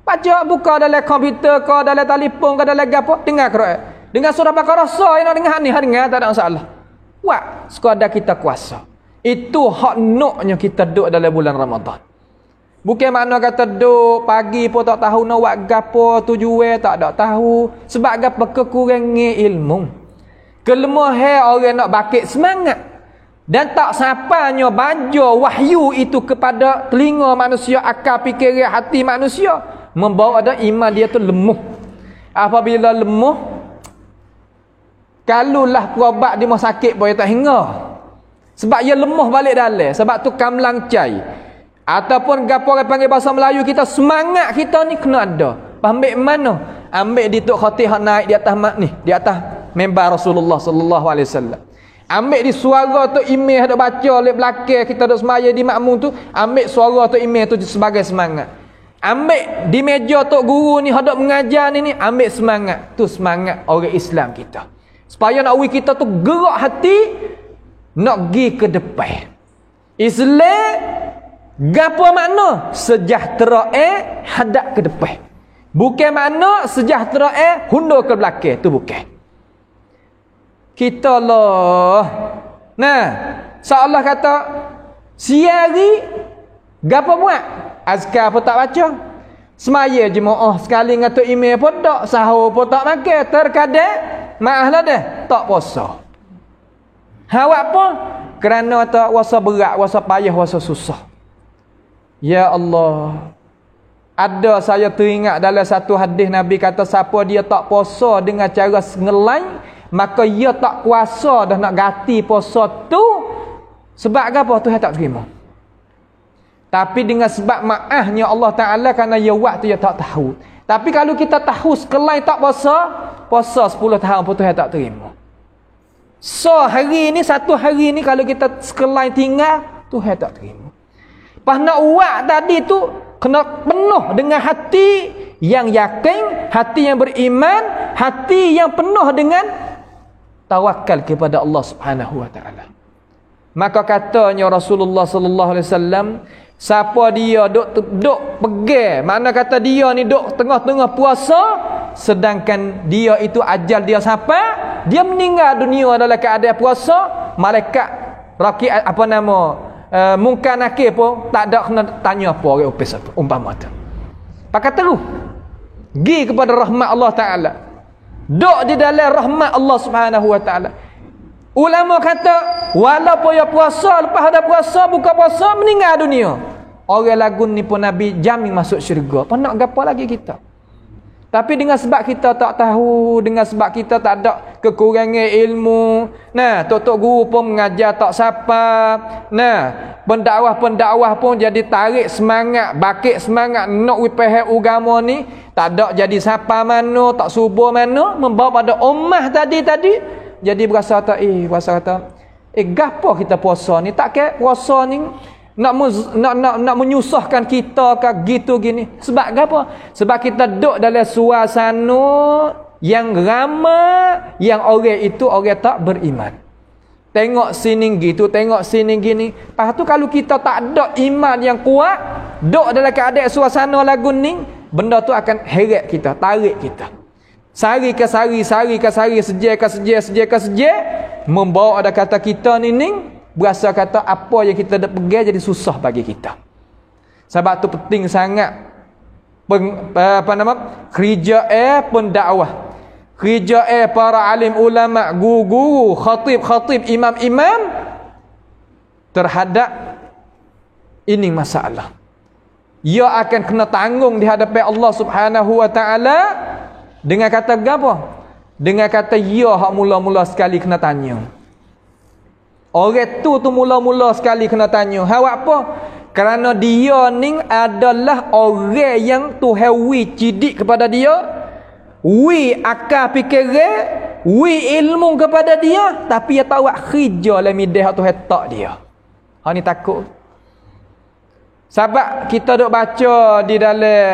Baca buka dalam komputer ke, dalam telefon ke, dalam gapo, dengar Quran. Dengar surah Baqarah yang nak dengar ni, dengar tak ada masalah. Buat sekadar kita kuasa. Itu hak noknya kita duduk dalam bulan Ramadan. Bukan makna kata duduk pagi pun tak tahu nak buat gapo tujuan tak ada tahu. Sebab gapo kekurangan ilmu. Kelemahan orang nak bakit semangat. Dan tak sampainya baja wahyu itu kepada telinga manusia, akal fikiran hati manusia. Membawa ada iman dia tu lemuh. Apabila lemuh, kalulah berobat di rumah sakit pun dia tak hingga. Sebab dia lemuh balik dalam. Sebab tu kamlang cai. Ataupun gapo orang panggil bahasa Melayu kita, semangat kita ni kena ada. Ambil mana? Ambil di Tok Khatib hak naik di atas ni, di atas mimbar Rasulullah sallallahu alaihi wasallam. Ambil di suara tu imam ada baca oleh belakang kita duk semaya di makmum tu, ambil suara tu imam tu sebagai semangat. Ambil di meja tok guru ni hendak mengajar ni, ambil semangat. Tu semangat orang Islam kita. Supaya nak kita tu gerak hati nak pergi ke depan. Islam gapo makna? Sejahtera hadap ke depan. Bukan makna sejahtera hundur ke belakang, tu bukan. Kita lah. Nah, seolah kata siari gapo buat? Azkar pun tak baca. Semaya jemaah sekali dengan tok imam pun tak, sahur pun tak makan, terkadang maaflah dah, tak puasa. Hawak pun kerana tak wasa berat, wasa payah, wasa susah. Ya Allah, ada saya teringat dalam satu hadis Nabi kata siapa dia tak puasa dengan cara sengelai, maka ia tak kuasa dah nak ganti puasa tu. Sebab apa? Tuhan tak terima. Tapi dengan sebab maafnya Allah Ta'ala, kerana ia waktu ia tak tahu. Tapi kalau kita tahu sekelai tak puasa 10 tahun pun Tuhan tak terima. So hari ni, satu hari ni kalau kita sekelai tinggal, Tuhan tak terima. Pas nak buat tadi tu kena penuh dengan hati yang yakin, hati yang beriman, hati yang penuh dengan tawakal kepada Allah Subhanahu wa taala. Maka katanya Rasulullah sallallahu alaihi wasallam, siapa dia duk pegang, makna kata dia ni duk tengah-tengah puasa sedangkan dia itu ajal dia sampai, dia meninggal dunia dalam keadaan puasa, malaikat rakiat apa nama mungkar nakir pun tak ada kena tanya apa orang upis apa umpama tu. Pakai terus gi kepada rahmat Allah Taala, duk di dalam rahmat Allah Subhanahu wa taala. Ulama kata walaupun dia puasa, lepas ada puasa buka puasa meninggal dunia, orang lagu ni pun Nabi jamin masuk syurga. Apa nak gapo lagi kita? Tapi dengan sebab kita tak tahu, dengan sebab kita tak ada kekurangan ilmu, nah, tok-tok guru pun mengajar tak sapa, nah, pendakwah-pendakwah pun jadi tarik semangat, bakit semangat nak wipah agama ni, tak ada jadi sapa mana, tak subur mana, membawa pada ummah tadi, jadi berasa tak gapo kita puasa ni, tak ke puasa ni nak menyusahkan kita ke gitu gini. Sebab apa? Sebab kita duduk dalam suasana yang ramai yang orang itu orang tak beriman. Tengok sini gitu, tengok sini gini. Lepas tu kalau kita tak ada iman yang kuat, duk dalam keadaan suasana lagu ni, benda tu akan heret kita, tarik kita. Sari ke sari, sejak ke sejak, membawa ada kata kita ni, berasa kata apa yang kita dah pegang jadi susah bagi kita. Sebab tu penting sangat kerja pendakwah. Kerja para alim ulama, guru, khatib, imam terhadap ini masalah. Ia akan kena tanggung di hadapan Allah Subhanahu wa taala dengan kata apa? Dengan kata ia hak mula-mula sekali kena tanya. Orang tu mula-mula sekali kena tanya. Hak apa? Kerana dia ni adalah orang yang Tuhan cidik kepada dia. Akal fikiran, ilmu kepada dia, tapi dia tahu kerja dalam midah tu tak dia. Hak ni takut. Sebab kita duk baca di dalam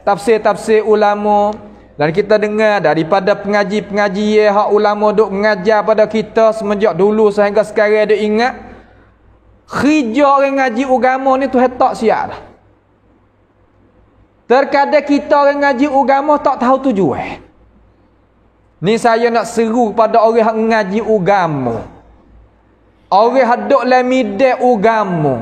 tafsir-tafsir ulama dan kita dengar daripada pengaji-pengaji hak ulama duk mengajar pada kita semenjak dulu sehingga sekarang dia ingat kerja orang ngaji agama ni tu tak siap dah. Terkadang kita orang ngaji agama tak tahu tujuan. Ni saya nak seru pada orang yang ngaji agama. Orang yang duduk dalam midah agama.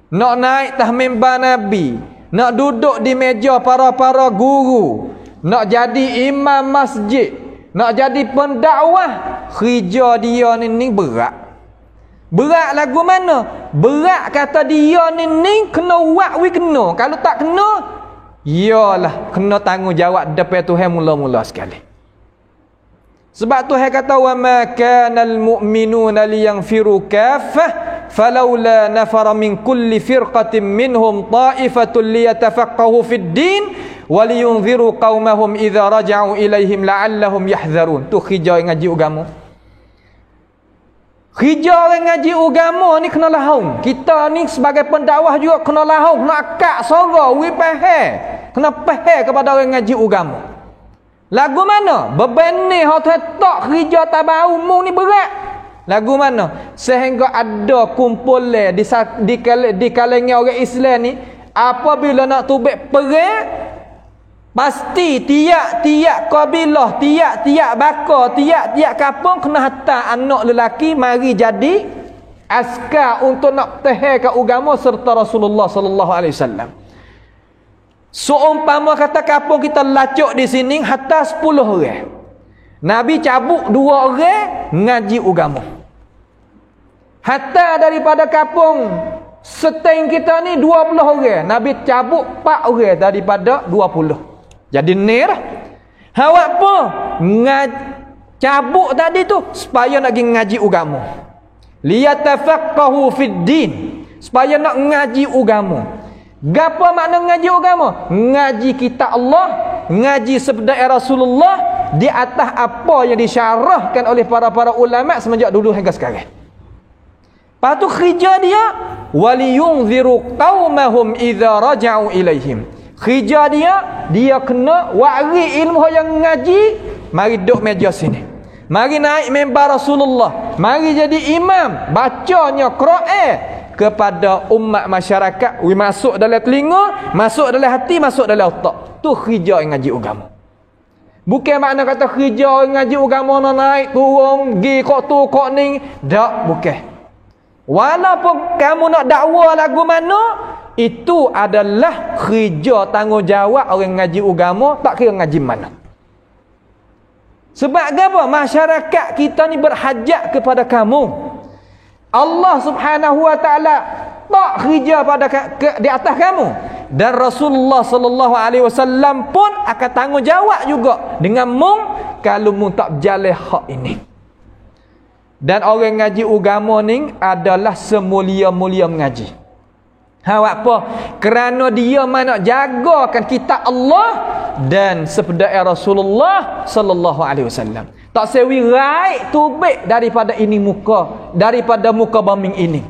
Nak naik atas mimbar Nabi. Nak duduk di meja para-para guru. Nak jadi imam masjid. Nak jadi pendakwah. Kerja dia ni berat. Berat lagu mana? Berat kata dia ni kena buat kena. Kalau tak kena, iyalah kena tanggungjawab depan Tuhan mula-mula sekali. Sebab Tuhan kata wa ma kanal mu'minuna liyanfiru kaffah falawla nafara min kulli firqatin minhum ta'ifatun liyatafaqahu fid din wa liyunziru qaumahum idza raja'u ilaihim la'allahum yahdharun. Tu kerja ngaji agama. Kerja orang ngaji agama ni kena lahong. Kita ni sebagai pendakwah juga kena lahong, kena akak sorok, kena faham kepada orang ngaji agama. Lagu mana? Beban ni hak tak kerja tabau umum ni berat. Lagu mana? Sehingga ada kumpulan di kalangan orang Islam ni, apabila nak tubik perang, pasti tiap-tiap kabilah, tiap-tiap baka, tiap-tiap kampung kena hantar anak lelaki mari jadi askar untuk nak tahan agama serta Rasulullah sallallahu alaihi wasallam. Seumpama kata kampung kita lacuk di sini hantar 10 orang. Nabi cabut 2 orang ngaji agama. Hatta daripada kampung seteng kita ni 20 orang, Nabi cabut 4 orang daripada 20. Jadi nir awak apa cabut tadi tu supaya nak pergi ngaji agama, liyatafaqahu fid din, supaya nak ngaji agama. Gapo makna ngaji agama? Ngaji kitab Allah, ngaji sabda Rasulullah di atas apa yang disyarahkan oleh para ulama semenjak dulu hingga sekarang. Lepas tu kerja dia waliyunziru qaumahum idza raja'u ilaihim. Kerja dia kena wari ilmu yang ngaji, mari duduk meja sini. Mari naik mimbar Rasulullah, mari jadi imam, bacanya Quran kepada umat masyarakat, masuk dalam telinga, masuk dalam hati, masuk dalam otak. Tu kerja yang ngaji agama. Bukan makna kata kerja yang ngaji agama nak naik turun, pergi kok tu kok ni, tak, bukan. Walaupun kamu nak dakwa lagu mana, itu adalah kerja tanggungjawab orang ngaji agama, tak kira ngaji mana. Sebab apa? Masyarakat kita ni berhajat kepada kamu. Allah Subhanahu wa taala tak kerja di atas kamu, dan Rasulullah sallallahu alaihi wasallam pun akan tanggungjawab juga dengan mung kalau mung tak berjalan hak ini. Dan orang ngaji agama ni adalah semulia-mulia mengaji. Apa? Kerana dia mana jagakan kitab Allah dan sabda Rasulullah sallallahu alaihi wasallam. Tak sewi raik tubik daripada muka bumi ini.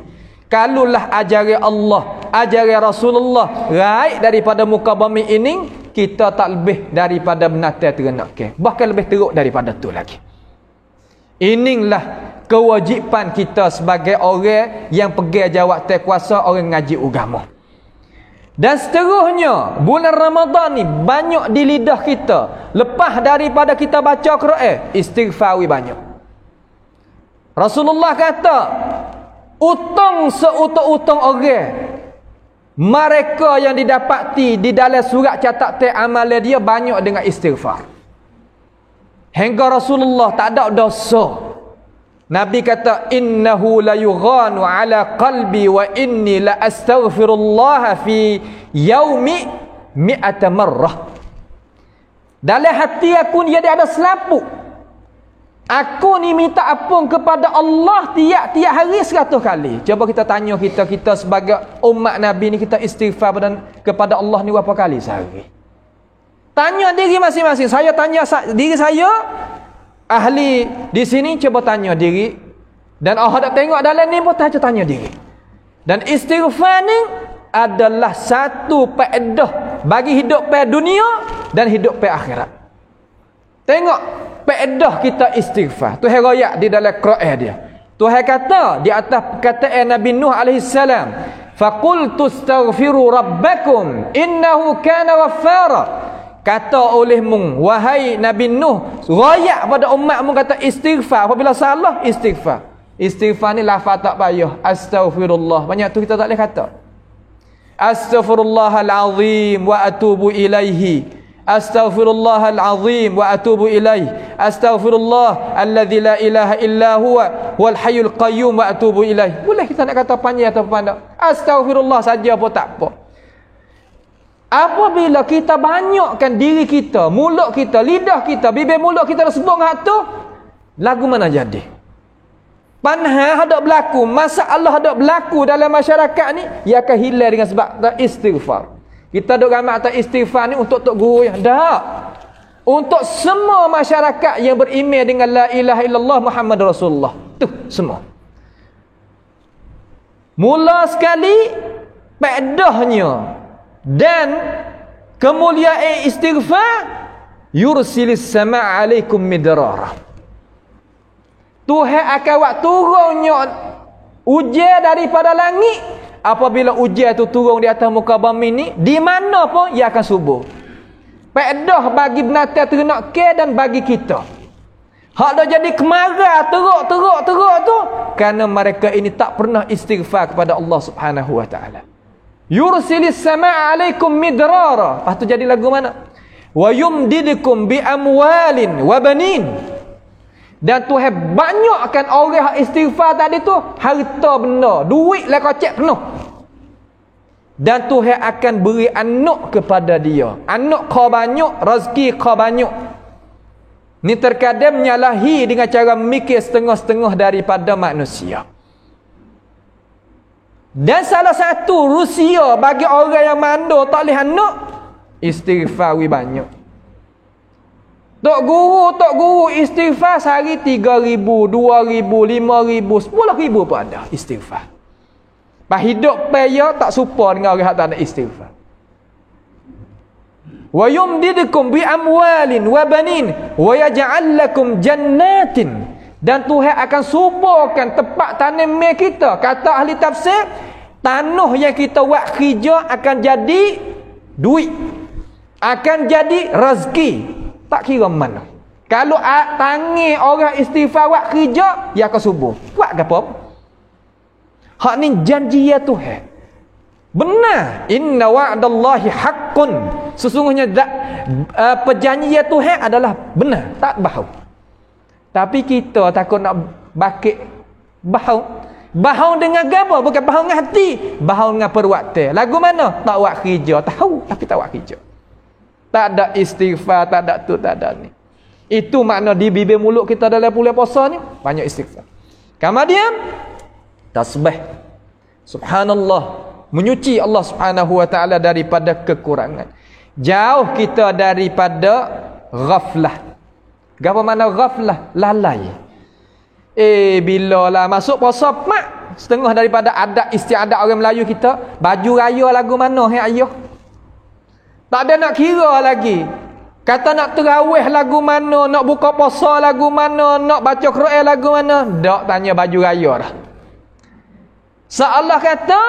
Kalulah ajaran Allah, ajaran Rasulullah raik daripada muka bumi ini, kita tak lebih daripada binatang ternak ke. Bahkan lebih teruk daripada tu lagi. Inilah kewajipan kita sebagai orang yang pegang jawatan kuasa, orang ngaji agama. Dan seterusnya, bulan Ramadan ni banyak di lidah kita. Lepas daripada kita baca Quran, istighfari banyak. Rasulullah kata, utang seutang-utang orang, mereka yang didapati di dalam surat catatan amalan dia banyak dengan istighfar. Hingga Rasulullah tak ada dosa. Nabi kata, innahu la yughanu ala qalbi wa inni la astaghfirullah fi yaumi mi'ata marrah. Dalam hati aku ni ada selaput. Aku ni minta ampun kepada Allah tiap-tiap hari 100 kali. Cuba kita tanya kita sebagai umat Nabi ni, kita istighfar kepada Allah ni berapa kali sehari? Tanya diri masing-masing. Saya tanya diri saya, ahli di sini cuba tanya diri, dan Allah tak tengok dalam ni pun tanya diri. Dan istighfar ni adalah satu faedah bagi hidup pada dunia dan hidup pada akhirat. Tengok faedah kita istighfar. Tuhan royak di dalam Quran dia. Tuhan kata di atas perkataan Nabi Nuh alaihi salam, faqultu astaghfiru rabbakum innahu kana ghaffara. Kata olehmu, wahai Nabi Nuh, royak pada umatmu, kata istighfar. Apabila salah, istighfar. Istighfar ni lafaz tak payah. Astaghfirullah. Banyak tu kita tak boleh kata. Astaghfirullahalazim wa atubu ilaihi. Astaghfirullahalazim wa atubu ilaihi. Astaghfirullah alladzi la ilaha illa huwa wal hayyul qayyum wa atubu ilaihi. Boleh kita nak kata panjang atau pendek. Astaghfirullah saja pun tak apa. Apabila kita banyakkan diri kita, mulut kita, lidah kita, bibir mulut kita dah sebut hak tu, lagu mana jadi? Panah ada berlaku, masalah ada berlaku dalam masyarakat ni, ia akan hilang dengan sebab istighfar. Kita duk ramak atas istighfar ni untuk guru yang dah. Untuk semua masyarakat yang beriman dengan la ilaha illallah Muhammad Rasulullah. Tu semua. Mula sekali faedahnya dan kemuliaan istighfar, yursilis sama' alaikum midrara. Tuhan akan buat turunnya ujian daripada langit. Apabila ujian itu turun di atas muka bumi ni, di mana pun ia akan subur. Faedah bagi binatang ternak ke dan bagi kita. Hak dah jadi kemarah teruk tu kerana mereka ini tak pernah istighfar kepada Allah Subhanahu wa taala. Yursilis sama' alaikum midrara. Lepas tu jadi lagu mana? Wa yumdidukum bi amwalin wa banin. Dan Tuhan banyakkan orang istighfar tadi tu harta benda, duit lah kocek penuh. Dan Tuhan akan beri anak kepada dia. Anak kau banyak, rezeki kau banyak. Ni terkadang menyalahi dengan cara mikir setengah-setengah daripada manusia. Dan salah satu rusia bagi orang yang mandor tak boleh anak, istighfar banyak. Tok guru istighfar sehari 3,000, 2,000, 5,000, 10,000 pun ada istighfar. Pas hidup paya tak serupa dengan orang yang tak ada istighfar. Wa yumdidukum bi amwalin wa banin wa yaj'al lakum jannatin. Dan Tuhan akan suburkan tempat tanam kita. Kata ahli tafsir, tanah yang kita buat kerja akan jadi duit, akan jadi rezeki. Tak kira mana. Kalau tangi orang istighfar buat kerja, ia akan subur. Buat apa? Hak ni janji ya Tuhan. Benar. Inna wa'dallahi haqqun. Sesungguhnya perjanjian Tuhan adalah benar, tak bohong. Tapi kita takut nak bakit bohong. Bohong dengan apa? Bukan bohong dengan hati, bohong dengan perbuatan. Lagu mana? Tak buat kerja, tahu tapi tak buat kerja. Tak ada istighfar, tak ada tu, tak ada ni. Itu makna di bibir mulut kita dalam bulan puasa ni banyak istighfar. Kemudian tasbih. Subhanallah, menyuci Allah Subhanahu wa taala daripada kekurangan. Jauh kita daripada ghaflah. Apa makna ghaflah? Lalai. Bila lah masuk puasa mak, setengah daripada adat istiadat orang Melayu kita, baju raya lagu mana ayah? Tak ada nak kira lagi. Kata nak terawih lagu mana, nak buka puasa lagu mana, nak baca Quran lagu mana, tak tanya baju raya dah. Seolah kata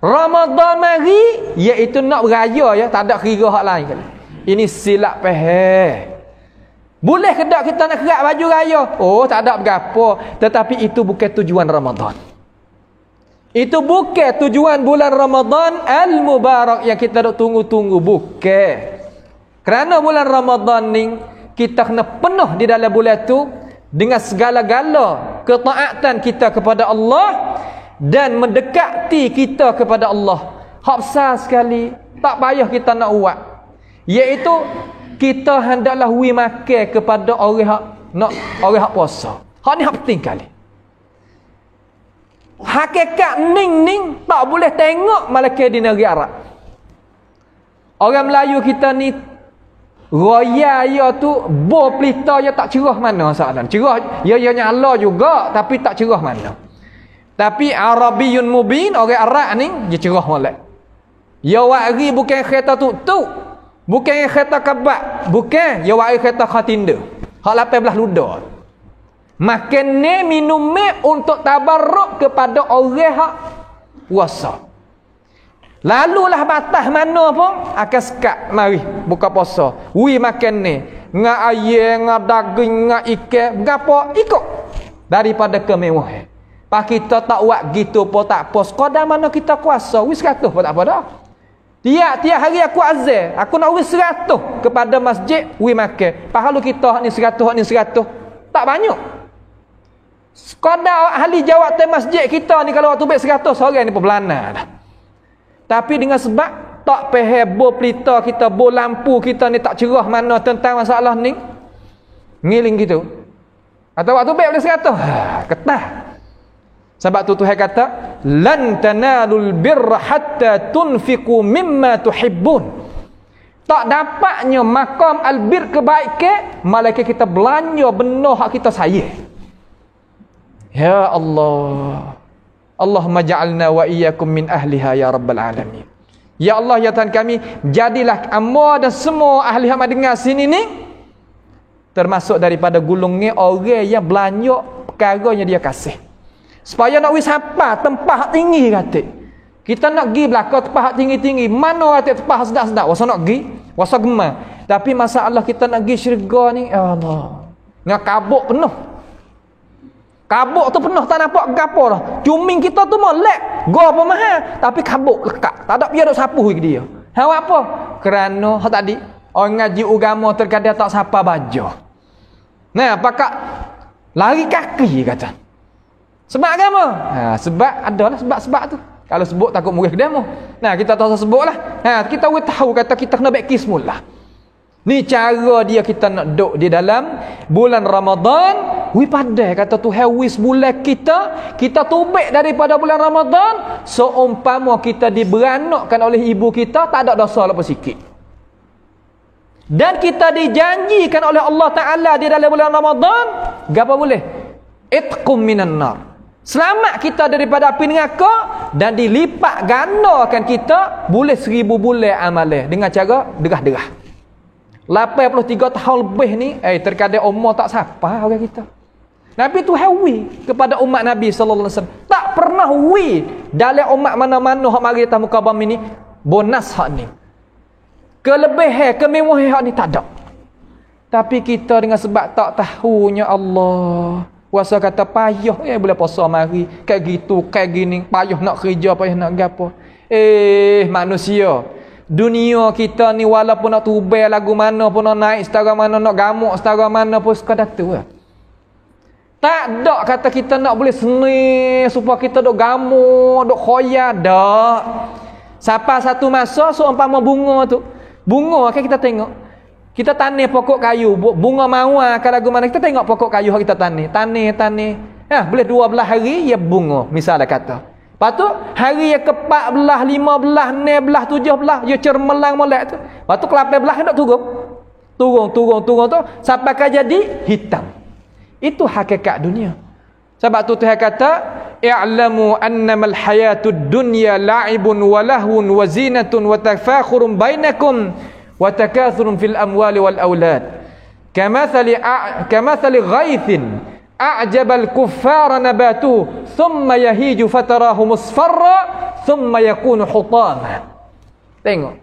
Ramadan mari iaitu nak beraya ya, tak ada kira hak lain kali. Ini silap faham. Boleh ke tak kita nak kerak baju raya? Oh, tak ada berapa. Tetapi itu bukan tujuan Ramadan. Itu bukan tujuan bulan Ramadan al-mubarak yang kita dok tunggu-tunggu, bukan. Kerana bulan Ramadan ni kita kena penuh di dalam bulan tu dengan segala-gala ketaatan kita kepada Allah dan mendekati kita kepada Allah. Hak besar sekali, tak payah kita nak buat. Iaitu kita hendaklah makan kepada orang hak puasa. Hak ni hak penting kali. Hakikat ning tak boleh tengok malaikat di negeri Arab. Orang Melayu kita ni raya ya tu bor pelita ya tak cerah mana soalan. Cerah ya nyala juga tapi tak cerah mana. Tapi Arabiyun mubin, orang Arab ni dia cerah molek. Ya wari bukan kereta tu. Bukan kereta kabak, bukan ya wari kereta khatinda. Hak 18 luda. Makan ni minum ni untuk tabarruk kepada orang hak puasa. Lalulah batas mana pun akan sekat mari buka puasa. Wi makan ni ngak ayam, ngak daging, ngak ikan, gapo ikut daripada kemewahan. Pak kita tak buat gitu pun tak apa. Sekadar mana kita kuasa, wi 100 pun tak apa dah. Tiap hari aku azan, aku nak wi 100 kepada masjid, wi makan. Pahala kita ni 100, ni 100. Tak banyak. Sekadar ahli jawatan masjid kita ni kalau waktu baik 100 orang ni perbelana dah. Tapi dengan sebab tak faham bol pelita kita, bol lampu kita ni tak cerah mana tentang masalah ni, ngiling gitu. Atau waktu baik boleh 100, ketah. Sebab tu Tuhan kata, lan tanalul birra hatta tunfiqu mimma tuhibbun. Tak dapatnya makam albir kebaikan malaikat kita belanja benar hak kita sayang. Ya Allah, Allahumma ja'alna wa iyyakum min ahliha ya rabbal alamin. Ya Allah ya Tuhan kami, jadilah amba dan semua ahli hak dengar sini ni termasuk daripada gulungnya orang yang belanja perkaranya dia kasih. Supaya nak wis apa tempat tinggi kata. Kita nak pergi belakang tempat tinggi-tinggi. Mana kata tempat sedap-sedap? Wasa nak pergi, wasa gemar. Tapi masalah kita nak pergi syurga ni, ya Allah. Dengan kabut penuh. Kabut tu penuh tak nampak gapo dah. Cuming kita tu molek. Go apa mahal, tapi kabut lekat. Tak ada biar dok sapu ke dia. Hang apa? Kerana hak tadi orang ngaji agama terkadang tak sapa baju. Nah, pakak lari kaki kata. Sebab agama. Sebab adalah sebab tu. Kalau sebut takut murid demo. Nah, kita tak usah sebutlah. Kita tahu kata kita kena baik kismullah. Ni cara dia kita nak duduk di dalam bulan Ramadan. Wi pandai kata Tuhan wis bulan kita tubik daripada bulan Ramadan seumpama kita diberanakkan oleh ibu kita, tak ada dosa lepas sikit. Dan kita dijanjikan oleh Allah Ta'ala di dalam bulan Ramadan, apa boleh? Itqum minan nar. Selamat kita daripada api neraka dan dilipat gandakan kita boleh 1000 bulan amalan dengan cara derah-derah. 83 tahun lebih ni terkadang umur tak sapa orang kita. Nabi tu hawi kepada umat Nabi sallallahu alaihi wasallam. Tak pernah wi dalam umat mana-mana hak mari atas muka bumi ni bonus hak ni. Kelebihan, kemewahan hak ni tak ada. Tapi kita dengan sebab tak tahunya Allah, puasa kata payah boleh puasa mari kayak gitu, kayak gini, payah nak kerja, payah nak gapo. Manusia dunia kita ni walaupun nak tubai lagu mana pun, nak naik setara mana, nak gamuk setara mana pun sekadar tu lah. Tak ada kata kita nak boleh seni supaya kita dok gamuk, dok khoya, dak. Sampai satu masa seumpama bunga tu, bunga kan kita tengok, kita tanam pokok kayu, bunga mawar ke lagu mana, kita tengok pokok kayu kita tanam. Boleh 12 hari ya bunga misalnya kata. Lepas tu hari yang ke-14, 15, 16, 17 ya cermelang molek tu. Lepas tu ke-18 nak turun tu sampai ke jadi hitam. Itu hakikat dunia. Sebab tu Tuhan kata i'lamu annamal hayatud dunya la'ibun wa lahwun wa zinatun wa tafakhurun bainakum wa takathurun fil amwali wal aulad kamathali ghaithin a'jabal kuffara nabatuhu thumma yahiju fatarahu musfarra thumma yakunu hutama. Tengok,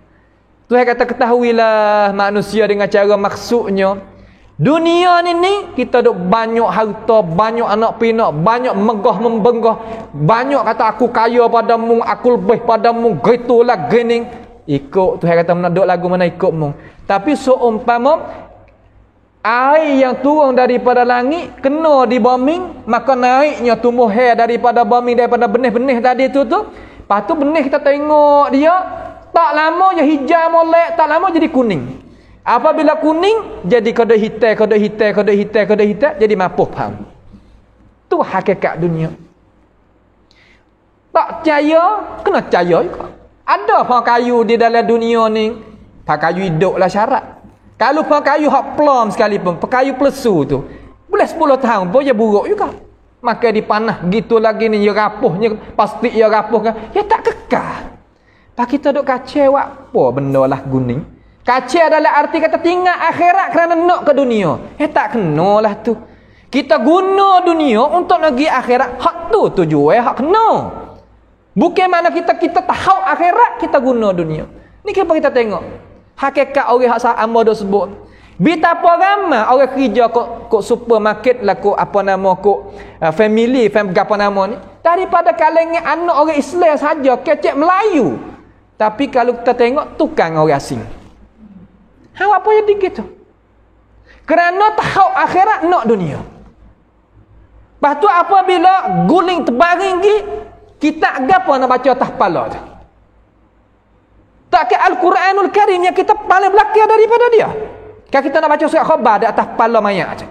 Tuhan kata ketahuilah manusia dengan cara maksudnya dunia ni kita duk banyak harta, banyak anak pinak, banyak megah membenggah, banyak kata aku kaya padamu, aku lebih padamu, gitulah gini. Ikut Tuhan kata nak duk lagu mana ikut mu. Tapi seumpama air yang turun daripada langit kena di bumi, maka naiknya tumbuh hair daripada bumi, daripada benih-benih tadi tu. Lepas tu benih kita tengok dia tak lama je hijau molek, tak lama jadi kuning. Apabila kuning jadi kodok hitam, jadi mapuh faham. Tu hakikat dunia. Tak percaya, kena percaya juga. Ada apa kayu di dalam dunia ni? Pak kayu hiduplah syarat. Kalau pak kayu hak plom sekalipun, pak kayu plesu tu, boleh 10 tahun pun dia buruk juga. Maka dipanah gitu lagi ni, dia rapuhnya, plastik dia rapuh kan. Ya tak kekal. Pak kita duk kacau apa benda lah guning. Kacau adalah arti kata tinggal akhirat kerana nak ke dunia. Tak kenalah tu. Kita guna dunia untuk pergi akhirat. Hak tu tujuan, hak kena. Bukan mana kita tahu akhirat, kita guna dunia. Ni kenapa kita tengok hakikat orang hak sama dah sebut. Betapa ramai orang kerja kok supermarket lah, kok apa nama, kok family apa nama ni. Daripada kalangan anak orang Islam saja, kecek Melayu. Tapi kalau kita tengok tukang orang asing. Apa yang begitu? Kerana tahu akhirat nak dunia. Lepas tu apabila guling terbaring lagi, kita apa nak baca atas kepala tu? Tak ke Al-Quranul Karim yang kita paling belakang daripada dia. Kalau kita nak baca surat khabar di atas kepala mayat je.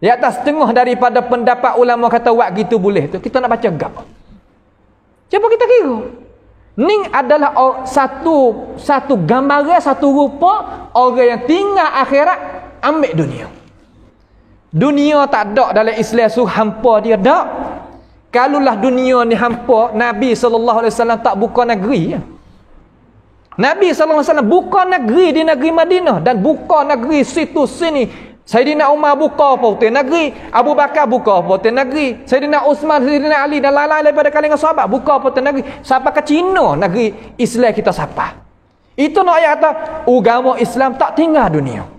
Di atas setengah daripada pendapat ulama kata buat gitu boleh tu. Kita nak baca apa? Cuba kita kira. Ni adalah satu gambaran, satu rupa orang yang tinggal akhirat ambil dunia. Dunia tak ada dalam Islam suruh hampa dia tak. Kalaulah dunia ni hampa, Nabi SAW tak buka negeri. Nabi SAW buka negeri di negeri Madinah dan buka negeri situ sini. Sayyidina Umar buka putih negeri, Abu Bakar buka putih negeri, Sayyidina Uthman, Sayyidina Ali dan lain-lain daripada kalangan sahabat buka putih negeri. Sampai ke Cina negeri Islam kita sapa. Itu nak ayat kata agama Islam tak tinggal dunia.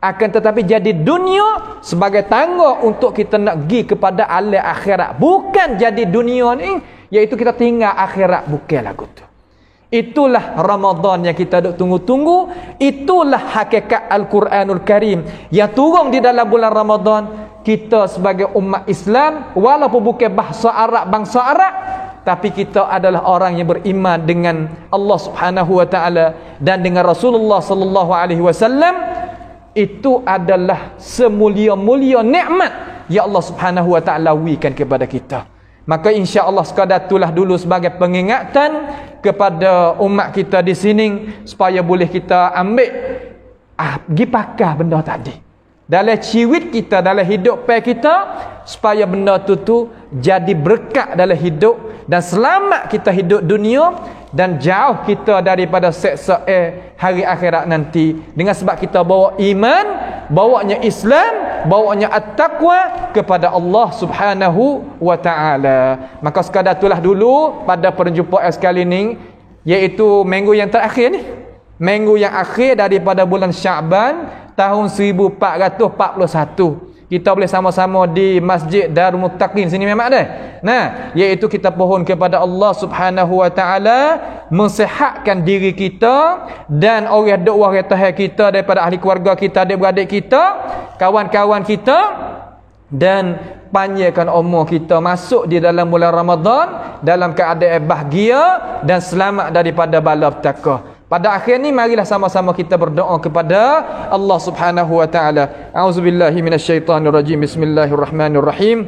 Akan tetapi jadi dunia sebagai tangga untuk kita nak pergi kepada alam akhirat. Bukan jadi dunia ni iaitu kita tinggal akhirat, bukan lagu tu. Itulah Ramadan yang kita duk tunggu-tunggu. Itulah hakikat Al-Quranul Karim yang turun di dalam bulan Ramadan. Kita sebagai umat Islam, walaupun bukan bangsa Arab, tapi kita adalah orang yang beriman dengan Allah Subhanahu wa taala dan dengan Rasulullah sallallahu alaihi wasallam. Itu adalah semulia-mulia nikmat yang Allah Subhanahu wa taala berikan kepada kita. Maka insya-Allah sekadar itulah dulu sebagai pengingatan kepada umat kita di sini supaya boleh kita ambil pergi pakar benda tadi dalam ciwit kita, dalam hidup kita, supaya benda tu jadi berkat dalam hidup dan selamat kita hidup dunia dan jauh kita daripada seksa hari akhirat nanti, dengan sebab kita bawa iman, bawanya Islam, bawanya at-taqwa kepada Allah Subhanahu wa taala. Maka sekadar itulah dulu pada perjumpaan sekali ini, iaitu minggu yang terakhir ni, minggu yang akhir daripada bulan Syaban tahun 1441. Kita boleh sama-sama di Masjid Darul Muttaqin sini memang ada. Nah, iaitu kita pohon kepada Allah Subhanahu wa taala mensihatkan diri kita dan orang duk waris kita daripada ahli keluarga kita, adik-beradik kita, kawan-kawan kita, dan panjangkan umur kita masuk di dalam bulan Ramadan dalam keadaan bahagia dan selamat daripada bala petaka. Pada akhir ni marilah sama-sama kita berdoa kepada Allah Subhanahu wa taala. A'udzubillahi minasyaitonirrajim. Bismillahirrahmanirrahim.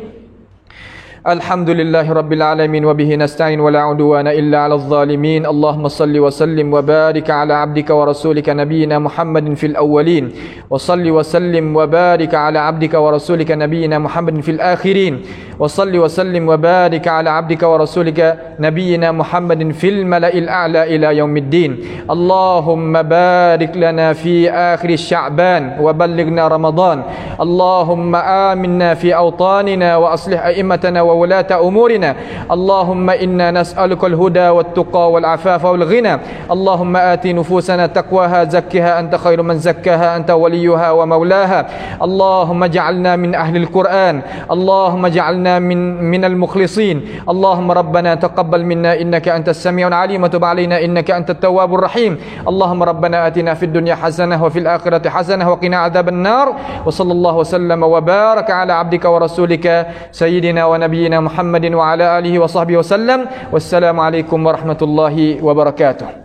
Alhamdulillahi rabbil alamin wa bihi nasta'in wa la udwana illa 'alal zalimin. Allahumma salli wa sallim wa barik ala 'abdika wa rasulika nabiyyina Muhammadin fil awwalin wa salli wa sallim wa barik ala 'abdika wa rasulika nabiyyina Muhammadin fil akhirin wa salli wa sallim wa barik ala 'abdika wa rasulika nabiyyina Muhammadin fil mala'il a'la ila yaumiddin. Allahumma barik lana fi akhir Sya'ban wa ballighna Ramadan. Allahumma aminna fi awtanina wa aslih a'immatana wa وولاة أمورنا. اللهم إنا نسألك الهدى والتقى والعفاف والغنى. اللهم آت نفوسنا تقواها زكها أنت خير من زكاها أنت وليها ومولاها. اللهم اجعلنا من أهل القرآن. اللهم اجعلنا من المخلصين. اللهم ربنا تقبل منا إنك أنت السميع العليم وتب علينا إنك أنت التواب الرحيم. اللهم ربنا آتنا في الدنيا حسنة وفي الآخرة حسنة وقنا عذاب النار. وصلى الله وسلم وبارك على عبدك ورسولك سيدنا ونبينا محمد وعلى آله وصحبه وسلم. والسلام عليكم ورحمة الله وبركاته.